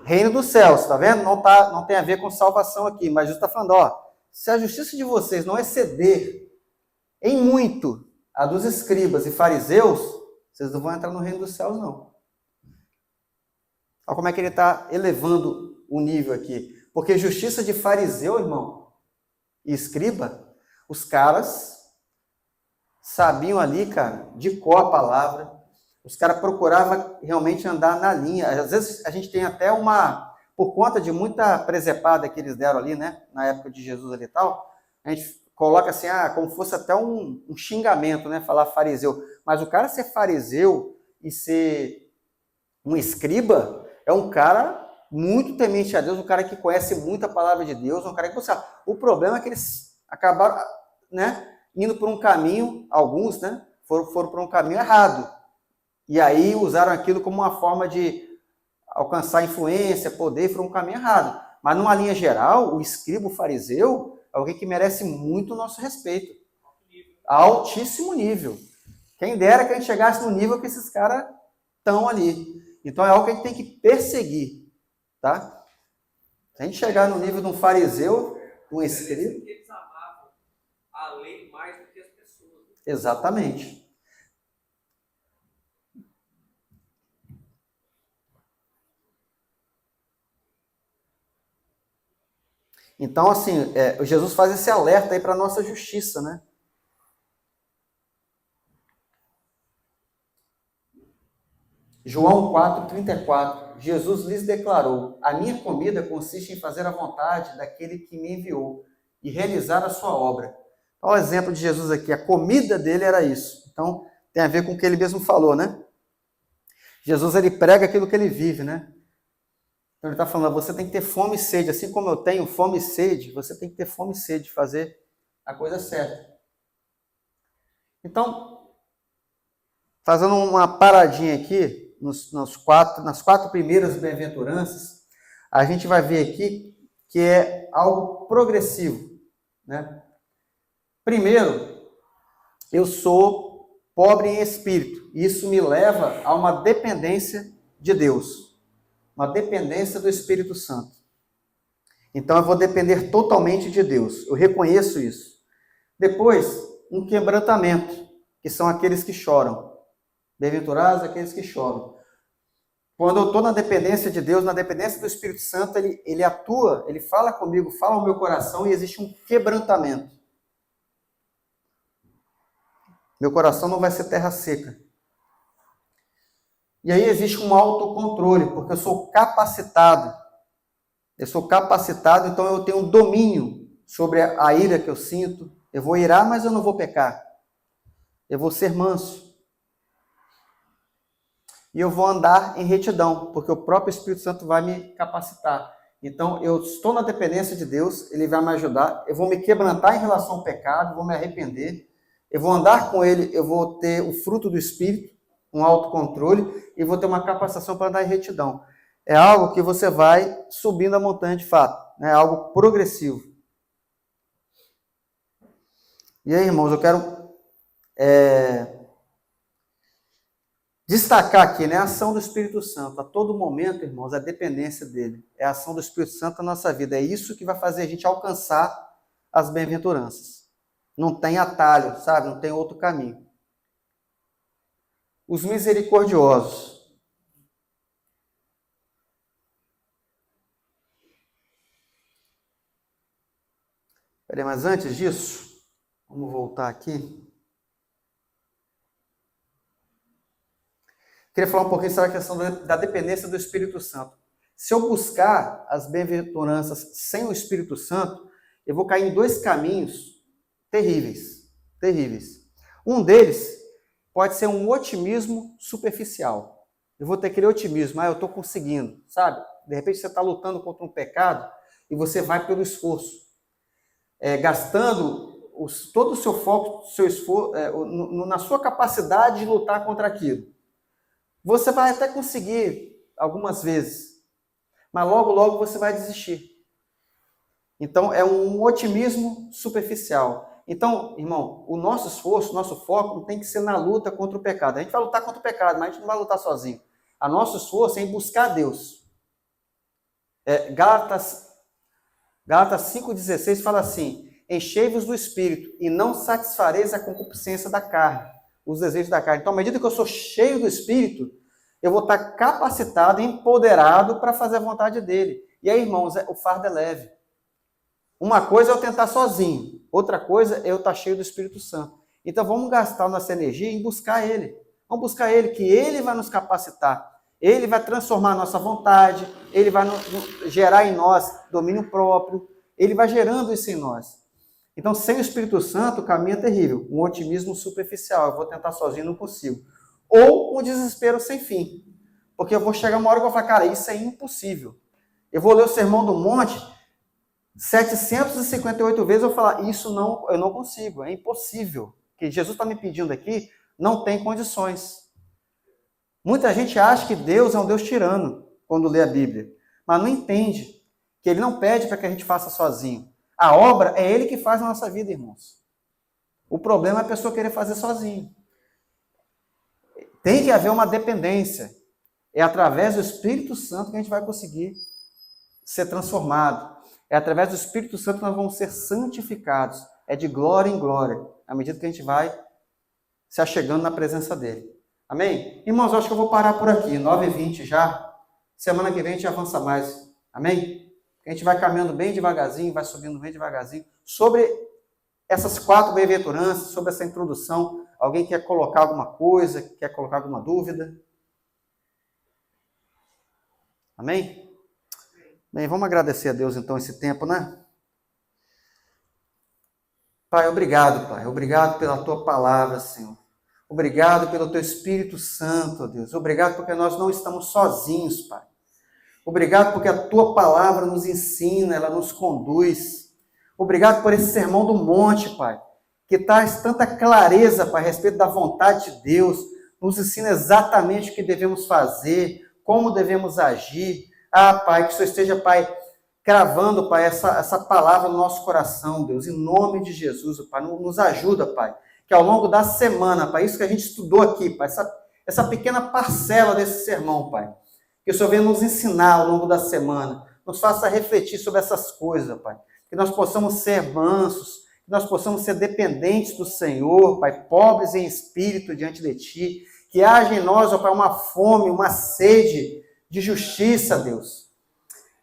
Reino dos céus, tá vendo? Não tem a ver com salvação aqui, mas Jesus está falando, se a justiça de vocês não exceder em muito a dos escribas e fariseus, vocês não vão entrar no reino dos céus, não. Olha como é que ele está elevando o nível aqui. Porque justiça de fariseu, irmão, e escriba, os caras sabiam ali, cara, de cor a palavra. Os caras procuravam realmente andar na linha. Às vezes a gente tem até por conta de muita presepada que eles deram ali, né, na época de Jesus ali e tal, a gente coloca assim, como fosse até um xingamento, né, falar fariseu. Mas o cara ser fariseu e ser um escriba é um cara muito temente a Deus, um cara que conhece muito a palavra de Deus, um cara que você. O problema é que eles acabaram, né, indo por um caminho, alguns, né, foram por um caminho errado. E aí usaram aquilo como uma forma de alcançar influência, poder, foram um caminho errado. Mas numa linha geral, o escriba, o fariseu, é alguém que merece muito o nosso respeito. Altíssimo nível. Quem dera que a gente chegasse no nível que esses caras estão ali. Então é algo que a gente tem que perseguir, tá? Se a gente chegar no nível de um fariseu, de um escriba... Eles amavam a lei mais do que as pessoas. Exatamente. Então, assim, Jesus faz esse alerta aí para a nossa justiça, né? João 4:34, Jesus lhes declarou, a minha comida consiste em fazer a vontade daquele que me enviou e realizar a sua obra. Olha o exemplo de Jesus aqui, a comida dele era isso. Então, tem a ver com o que ele mesmo falou, né? Jesus, ele prega aquilo que ele vive, né? Então, ele está falando, você tem que ter fome e sede, assim como eu tenho fome e sede, você tem que ter fome e sede de fazer a coisa certa. Então, fazendo uma paradinha aqui, nas quatro primeiras bem-aventuranças, a gente vai ver aqui que é algo progressivo, né? Primeiro, eu sou pobre em espírito. Isso me leva a uma dependência de Deus, uma dependência do Espírito Santo. Então eu vou depender totalmente de Deus. Eu reconheço isso. Depois, um quebrantamento, que são aqueles que choram. Bem-aventurados aqueles que choram. Quando eu estou na dependência de Deus, na dependência do Espírito Santo, ele atua, ele fala comigo, fala ao meu coração e existe um quebrantamento. Meu coração não vai ser terra seca. E aí existe um autocontrole, porque eu sou capacitado. Eu sou capacitado, então eu tenho um domínio sobre a ira que eu sinto. Eu vou irar, mas eu não vou pecar. Eu vou ser manso. E eu vou andar em retidão, porque o próprio Espírito Santo vai me capacitar. Então, eu estou na dependência de Deus, Ele vai me ajudar, eu vou me quebrantar em relação ao pecado, vou me arrepender, eu vou andar com Ele, eu vou ter o fruto do Espírito, um autocontrole, e vou ter uma capacitação para andar em retidão. É algo que você vai subindo a montanha de fato, é algo progressivo. E aí, irmãos, eu quero destacar aqui, né, a ação do Espírito Santo. A todo momento, irmãos, a dependência dele. É a ação do Espírito Santo na nossa vida. É isso que vai fazer a gente alcançar as bem-aventuranças. Não tem atalho, sabe? Não tem outro caminho. Os misericordiosos. Peraí, mas antes disso, vamos voltar aqui. Queria falar um pouquinho sobre a questão da dependência do Espírito Santo. Se eu buscar as bem-aventuranças sem o Espírito Santo, eu vou cair em dois caminhos terríveis. Terríveis. Um deles pode ser um otimismo superficial. Eu vou ter aquele otimismo, eu estou conseguindo, sabe? De repente você está lutando contra um pecado e você vai pelo esforço, gastando todo o seu foco, seu esforço, na sua capacidade de lutar contra aquilo. Você vai até conseguir algumas vezes, mas logo, logo você vai desistir. Então, é um otimismo superficial. Então, irmão, o nosso esforço, o nosso foco tem que ser na luta contra o pecado. A gente vai lutar contra o pecado, mas a gente não vai lutar sozinho. O nosso esforço é em buscar Deus. Gálatas 5,16 fala assim: enchei-vos do Espírito e não satisfareis a concupiscência da carne, os desejos da carne. Então, à medida que eu sou cheio do Espírito, eu vou estar capacitado, empoderado para fazer a vontade dele. E aí, irmãos, o fardo é leve. Uma coisa é eu tentar sozinho, outra coisa é eu estar cheio do Espírito Santo. Então, vamos gastar nossa energia em buscar ele. Vamos buscar ele, que ele vai nos capacitar. Ele vai transformar a nossa vontade, ele vai gerar em nós domínio próprio, ele vai gerando isso em nós. Então, sem o Espírito Santo, o caminho é terrível. Um otimismo superficial, eu vou tentar sozinho, não consigo. Ou um desespero sem fim. Porque eu vou chegar uma hora que eu vou falar, cara, isso é impossível. Eu vou ler o Sermão do Monte 758 vezes, eu vou falar, eu não consigo, é impossível. O que Jesus está me pedindo aqui não tem condições. Muita gente acha que Deus é um Deus tirano quando lê a Bíblia, mas não entende que ele não pede para que a gente faça sozinho. A obra é ele que faz na nossa vida, irmãos. O problema é a pessoa querer fazer sozinho. Tem que haver uma dependência. É através do Espírito Santo que a gente vai conseguir ser transformado. É através do Espírito Santo que nós vamos ser santificados. É de glória em glória, à medida que a gente vai se achegando na presença dele. Amém? Irmãos, eu acho que eu vou parar por aqui, 9h20 já. Semana que vem a gente avança mais. Amém? A gente vai caminhando bem devagarzinho, vai subindo bem devagarzinho. Sobre essas 4 bem-aventuranças, sobre essa introdução, alguém quer colocar alguma coisa, quer colocar alguma dúvida? Amém? Bem, vamos agradecer a Deus então esse tempo, né? Pai, obrigado, Pai. Obrigado pela Tua palavra, Senhor. Obrigado pelo Teu Espírito Santo, ó Deus. Obrigado porque nós não estamos sozinhos, Pai. Obrigado porque a Tua palavra nos ensina, ela nos conduz. Obrigado por esse sermão do monte, Pai, que traz tanta clareza, Pai, a respeito da vontade de Deus, nos ensina exatamente o que devemos fazer, como devemos agir. Pai, que o Senhor esteja, Pai, cravando, Pai, essa palavra no nosso coração, Deus, em nome de Jesus, Pai, nos ajuda, Pai, que ao longo da semana, Pai, isso que a gente estudou aqui, Pai, essa pequena parcela desse sermão, Pai, que o Senhor venha nos ensinar ao longo da semana, nos faça refletir sobre essas coisas, Pai, que nós possamos ser mansos, que nós possamos ser dependentes do Senhor, Pai, pobres em espírito diante de Ti, que haja em nós, ó Pai, uma fome, uma sede de justiça, Deus.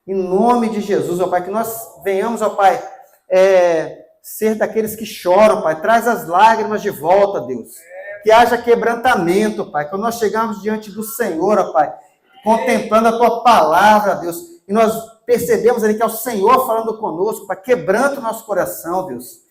Em nome de Jesus, ó Pai, que nós venhamos, ó Pai, ser daqueles que choram, Pai. Traz as lágrimas de volta, Deus. Que haja quebrantamento, Pai. Quando nós chegarmos diante do Senhor, ó Pai, contemplando a Tua palavra, Deus, e nós percebemos ali que é o Senhor falando conosco, Pai, quebranta o nosso coração, Deus.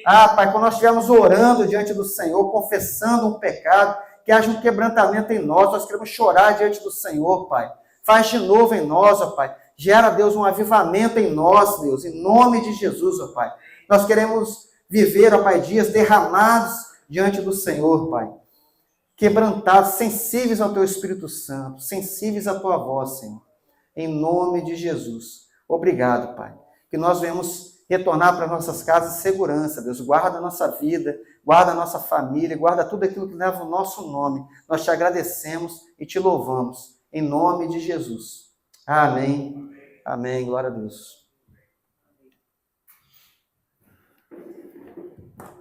Pai, quando nós estivermos orando diante do Senhor, confessando um pecado, que haja um quebrantamento em nós queremos chorar diante do Senhor, Pai. Faz de novo em nós, ó Pai. Gera, Deus, um avivamento em nós, Deus, em nome de Jesus, ó Pai. Nós queremos viver, ó Pai, dias derramados diante do Senhor, Pai. Quebrantados, sensíveis ao Teu Espírito Santo, sensíveis à Tua voz, Senhor. Em nome de Jesus. Obrigado, Pai. Que nós venhamos retornar para nossas casas em segurança, Deus. Guarda a nossa vida, guarda a nossa família, guarda tudo aquilo que leva o nosso nome. Nós Te agradecemos e Te louvamos. Em nome de Jesus. Amém. Amém. Glória a Deus.